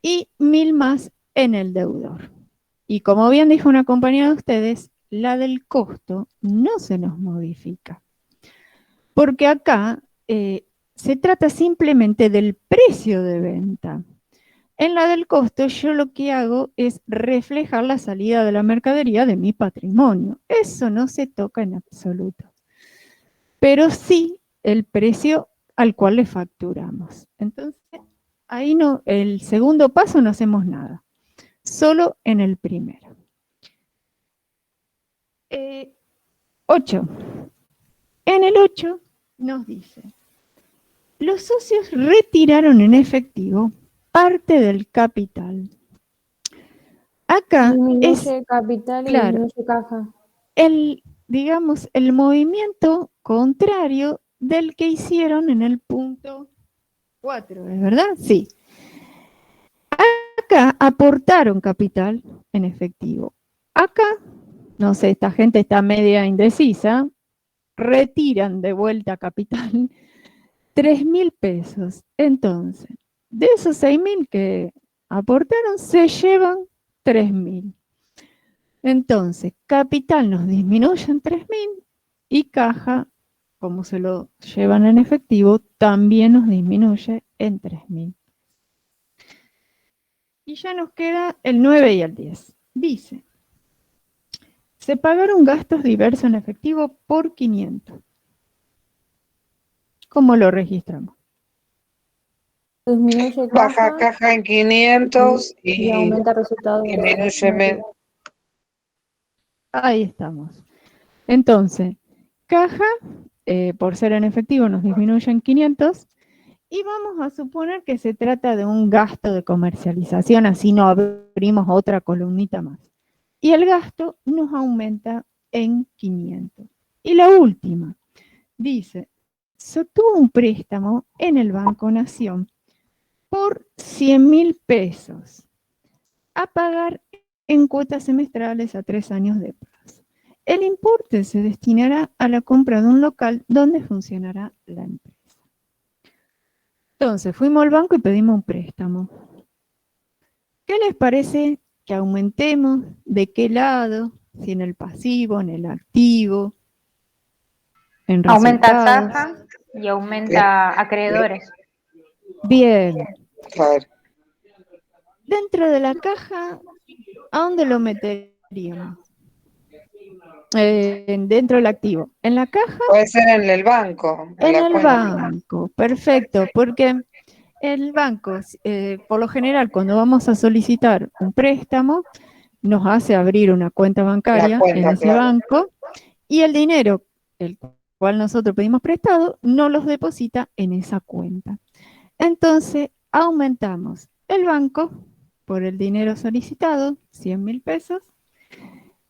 y 1.000 más en el deudor. Y como bien dijo una compañera de ustedes, la del costo no se nos modifica. Porque acá se trata simplemente del precio de venta. En la del costo yo lo que hago es reflejar la salida de la mercadería de mi patrimonio. Eso no se toca en absoluto. Pero sí el precio al cual le facturamos. Entonces, ahí no, el segundo paso no hacemos nada. Solo en el primero. 8. En el 8 nos dice, los socios retiraron en efectivo parte del capital. Acá disminuye es capital y claro. disminuye caja. digamos, el movimiento contrario del que hicieron en el punto 4, ¿es verdad? Sí. Acá aportaron capital en efectivo. Acá, no sé, esta gente está media indecisa, retiran de vuelta capital 3.000 pesos. Entonces, de esos 6.000 que aportaron, se llevan 3.000. Entonces, capital nos disminuyen 3.000 Y caja, como se lo llevan en efectivo, también nos disminuye en 3.000. Y ya nos queda el 9 y el 10. Dice, se pagaron gastos diversos en efectivo por 500. ¿Cómo lo registramos? Disminuye Baja caja en 500 y y aumenta el resultado. disminuye. Ahí estamos. Entonces, caja, por ser en efectivo, nos disminuye en 500. Y vamos a suponer que se trata de un gasto de comercialización, así no abrimos otra columnita más. Y el gasto nos aumenta en 500. Y la última, dice, se obtuvo un préstamo en el Banco Nación por 100.000 pesos a pagar en cuotas semestrales a 3 años de plazo. El importe se destinará a la compra de un local donde funcionará la empresa. Entonces, fuimos al banco y pedimos un préstamo. ¿Qué les parece que aumentemos? ¿De qué lado? Si en el pasivo, en el activo, en Aumenta resultados. caja y aumenta acreedores. Bien. Claro. Dentro de la caja, ¿a dónde lo meteríamos? Dentro del activo. En la caja, Puede ser en el banco. en la el cuenta. banco. Perfecto, porque el banco, por lo general, cuando vamos a solicitar un préstamo, nos hace abrir una cuenta bancaria en ese claro. banco y el dinero, el cual nosotros pedimos prestado, no los deposita en esa cuenta. Entonces, aumentamos el banco por el dinero solicitado, 100.000 pesos,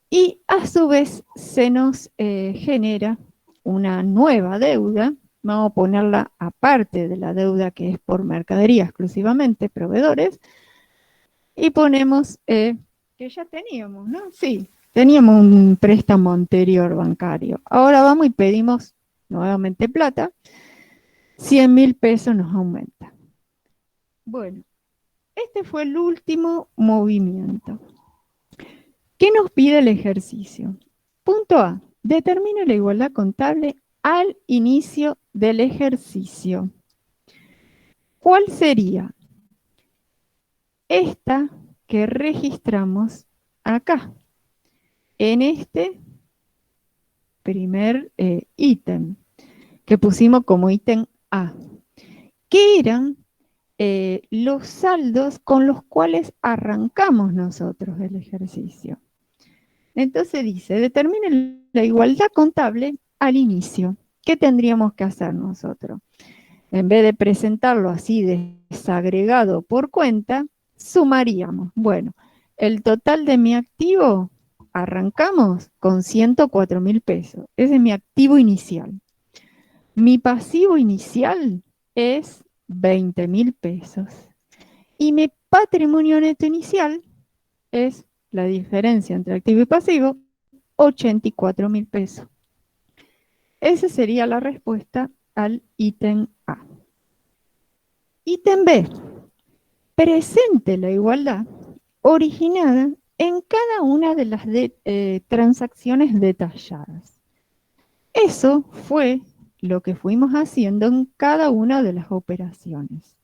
y a su vez se nos genera una nueva deuda. Vamos a ponerla aparte de la deuda que es por mercadería exclusivamente, proveedores, y ponemos que ya teníamos, ¿no? Sí, teníamos un préstamo anterior bancario. Ahora vamos y pedimos nuevamente plata. 100.000 pesos nos aumenta. Bueno, este fue el último movimiento. ¿Qué nos pide el ejercicio? Punto A. Determina la igualdad contable al inicio del ejercicio. ¿Cuál sería? Esta que registramos acá, en este primer ítem, que pusimos como ítem A, que eran los saldos con los cuales arrancamos nosotros el ejercicio. Entonces dice, determine la igualdad contable al inicio. ¿Qué tendríamos que hacer nosotros? En vez de presentarlo así desagregado por cuenta, sumaríamos. Bueno, el total de mi activo, arrancamos con 104.000 pesos. Ese es mi activo inicial. Mi pasivo inicial es 20.000 pesos. Y mi patrimonio neto inicial es la diferencia entre activo y pasivo, 84.000 pesos. Esa sería la respuesta al ítem A. Ítem B. Presente la igualdad originada en cada una de las transacciones detalladas. Eso fue lo que fuimos haciendo en cada una de las operaciones.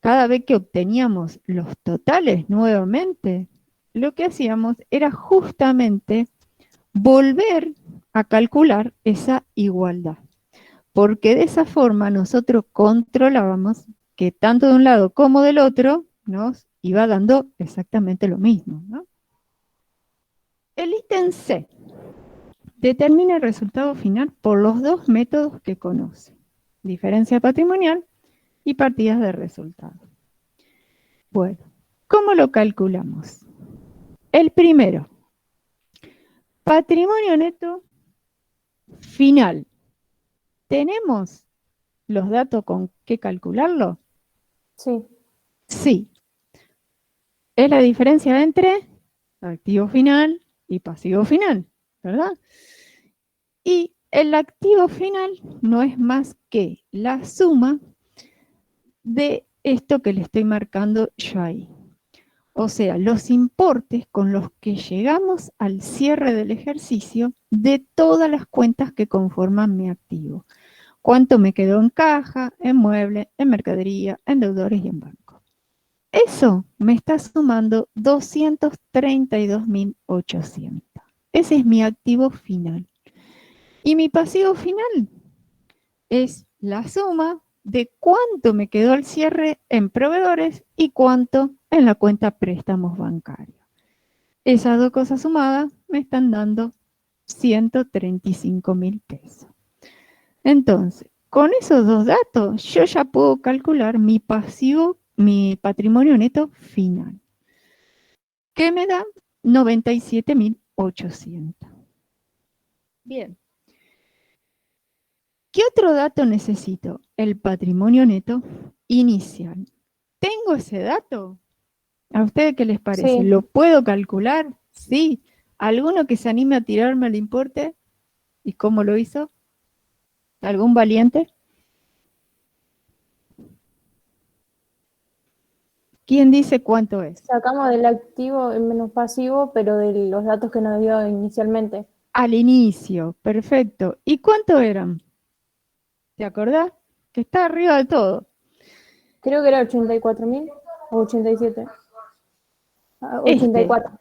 Cada vez que obteníamos los totales nuevamente, lo que hacíamos era justamente volver a calcular esa igualdad, porque de esa forma nosotros controlábamos que tanto de un lado como del otro nos iba dando exactamente lo mismo, ¿no? El ítem C determina el resultado final por los dos métodos que conoce: diferencia patrimonial y partidas de resultado. Bueno, ¿cómo lo calculamos? El primero, patrimonio neto final. ¿Tenemos los datos con qué calcularlo? Sí. Sí. Es la diferencia entre activo final y pasivo final, ¿verdad? Y el activo final no es más que la suma de esto que le estoy marcando yo ahí. O sea, los importes con los que llegamos al cierre del ejercicio de todas las cuentas que conforman mi activo. ¿Cuánto me quedó en caja, en mueble, en mercadería, en deudores y en banco? Eso me está sumando 232.800. Ese es mi activo final. Y mi pasivo final es la suma de cuánto me quedó al cierre en proveedores y cuánto en la cuenta préstamos bancarios. Esas dos cosas sumadas me están dando 135.000 pesos. Entonces, con esos dos datos, yo ya puedo calcular mi pasivo, mi patrimonio neto final, que me da 97.800. Bien. ¿Qué otro dato necesito? El patrimonio neto inicial. ¿Tengo ese dato? ¿A ustedes qué les parece? Sí. ¿Lo puedo calcular? Sí. ¿Alguno que se anime a tirarme el importe? ¿Y cómo lo hizo? ¿Algún valiente? ¿Quién dice cuánto es? Sacamos del activo el menos pasivo, pero de los datos que nos dio inicialmente. Al inicio, perfecto. ¿Y cuánto eran? ¿Te acordás? Que está arriba de todo. Creo que era 84.000 o 87. 84.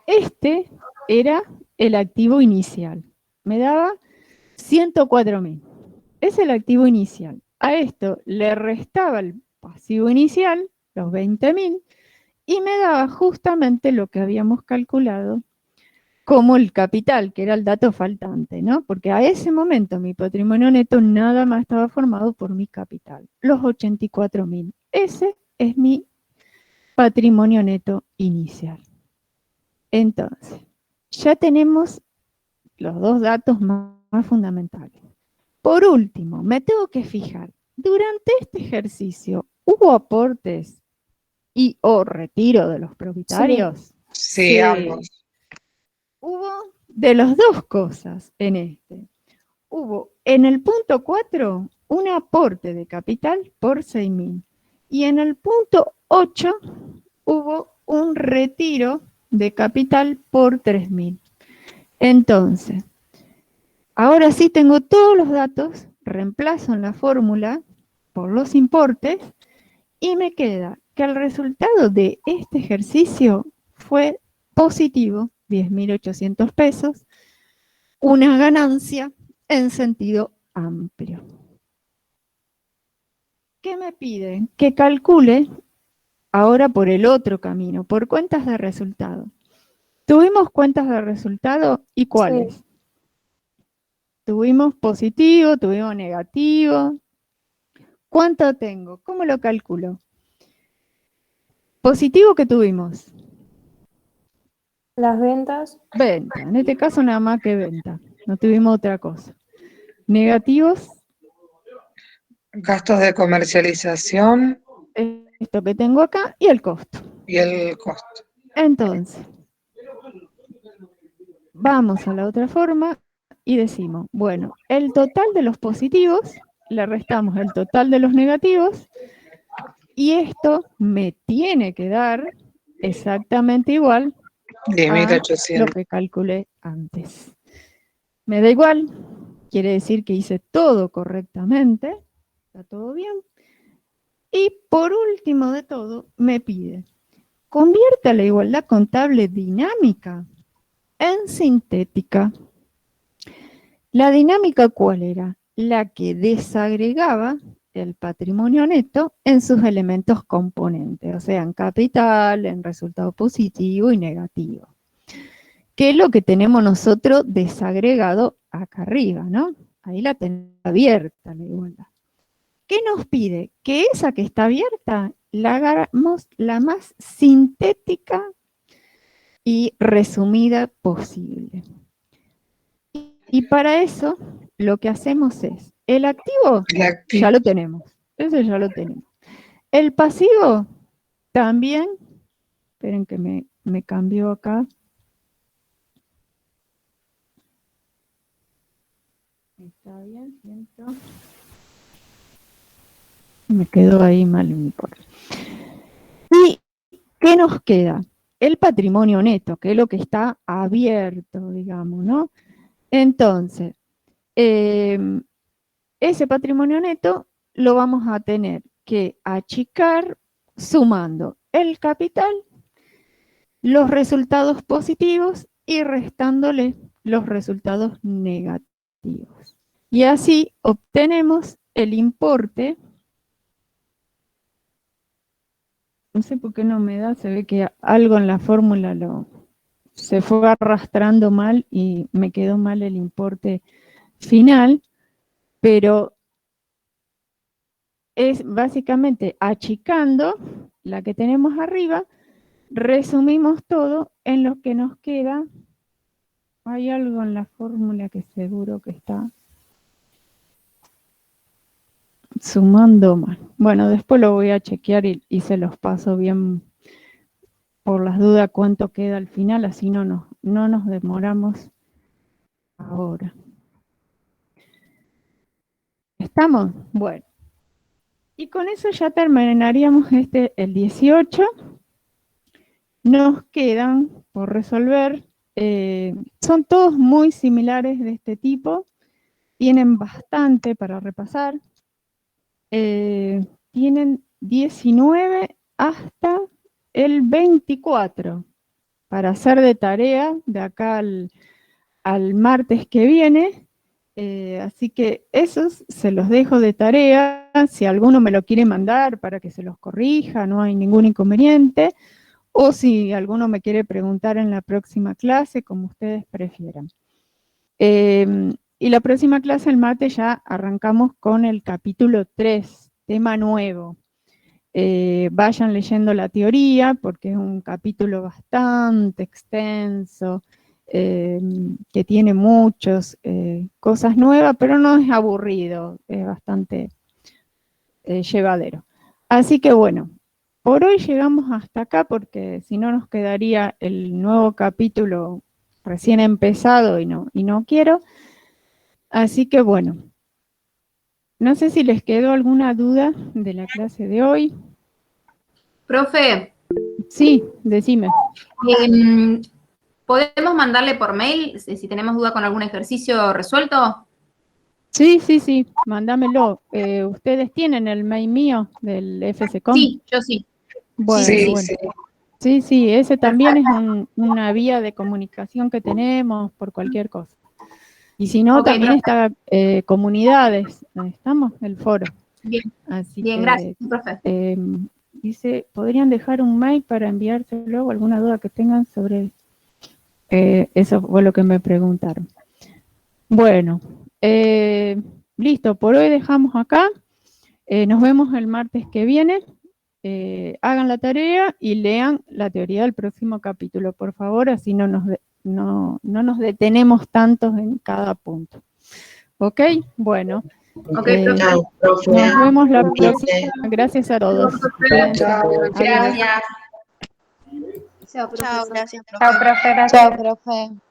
Este era el activo inicial. Me daba 104.000. Es el activo inicial. A esto le restaba el pasivo inicial, los 20.000, y me daba justamente lo que habíamos calculado como el capital, que era el dato faltante, ¿no? Porque a ese momento mi patrimonio neto nada más estaba formado por mi capital, los 84.000. Ese es mi patrimonio neto inicial. Entonces, ya tenemos los dos datos más fundamentales. Por último, me tengo que fijar, durante este ejercicio, ¿hubo aportes y o retiro de los propietarios? Sí, ambos. Hubo de las dos cosas en este. Hubo en el punto 4 un aporte de capital por 6.000 y en el punto 8 hubo un retiro de capital por 3.000. Entonces, ahora sí tengo todos los datos, reemplazo en la fórmula por los importes y me queda que el resultado de este ejercicio fue positivo, 10.800 pesos, una ganancia en sentido amplio. ¿Qué me piden? Que calcule ahora por el otro camino, por cuentas de resultado. ¿Tuvimos cuentas de resultado y cuáles? Sí. Tuvimos positivo, tuvimos negativo. ¿Cuánto tengo? ¿Cómo lo calculo? Positivo que tuvimos. Las ventas, Venta. En este caso nada más que venta. No tuvimos otra cosa. Negativos. Gastos de comercialización Esto que tengo acá y el costo. y el costo. Entonces, vamos a la otra forma y decimos, bueno, el total de los positivos, le restamos el total de los negativos y esto me tiene que dar exactamente igual a lo 10.800. que calculé antes. Me da igual, quiere decir que hice todo correctamente, está todo bien. Y por último de todo, me pide, convierta la igualdad contable dinámica en sintética. ¿La dinámica cuál era? La que desagregaba el patrimonio neto en sus elementos componentes, o sea, en capital, en resultado positivo y negativo. Que es lo que tenemos nosotros desagregado acá arriba, ¿no? Ahí la tenemos abierta la igualdad. ¿Qué nos pide? Que esa que está abierta la hagamos la más sintética y resumida posible. Y para eso lo que hacemos es, el activo ya lo tenemos, ese ya lo tenemos. El pasivo también, esperen que me cambió acá. Está bien, siento. Me quedó ahí mal un importe. ¿Y ¿qué nos queda? El patrimonio neto, que es lo que está abierto, digamos, ¿no? Entonces, ese patrimonio neto lo vamos a tener que achicar sumando el capital, los resultados positivos y restándole los resultados negativos. Y así obtenemos el importe. No sé por qué no me da, se ve que algo en la fórmula se fue arrastrando mal y me quedó mal el importe final, pero es básicamente achicando la que tenemos arriba, resumimos todo en lo que nos queda. Hay algo en la fórmula que seguro que está sumando mal. Bueno, después lo voy a chequear y se los paso bien por las dudas cuánto queda al final, así no nos demoramos ahora. ¿Estamos? Bueno. Y con eso ya terminaríamos el 18. Nos quedan por resolver, son todos muy similares de este tipo, tienen bastante para repasar, tienen 19 hasta el 24 para hacer de tarea de acá al martes que viene. Así que esos se los dejo de tarea, si alguno me lo quiere mandar para que se los corrija, no hay ningún inconveniente, o si alguno me quiere preguntar en la próxima clase, como ustedes prefieran. Y la próxima clase, el martes, ya arrancamos con el capítulo 3, tema nuevo. Vayan leyendo la teoría, porque es un capítulo bastante extenso, que tiene muchas cosas nuevas, pero no es aburrido, es bastante llevadero. Así que bueno, por hoy llegamos hasta acá, porque si no nos quedaría el nuevo capítulo recién empezado y no quiero. Así que bueno, no sé si les quedó alguna duda de la clase de hoy. Profe, Sí, decime. ¿podemos mandarle por mail si tenemos duda con algún ejercicio resuelto? Sí, mándamelo. ¿Ustedes tienen el mail mío del FSCOM? Sí, yo sí. Bueno, Sí, bueno. sí. Sí, ese también es una vía de comunicación que tenemos por cualquier cosa. Y si no, Ok, también profe. está comunidades, estamos, el foro. Bien, Así bien, que, gracias, profe. dice, ¿podrían dejar un mail para enviárselo o alguna duda que tengan sobre eso? Fue lo que me preguntaron. Bueno, listo, por hoy dejamos acá. Nos vemos el martes que viene. Hagan la tarea y lean la teoría del próximo capítulo, por favor, así no nos detenemos tantos en cada punto. ¿Ok? Bueno. Ok, Chao, profe. Nos vemos la Cuídense. próxima. Gracias a todos. Chao. Adiós. Gracias. Chao, gracias. Chao, profe, gracias. Chao, profe.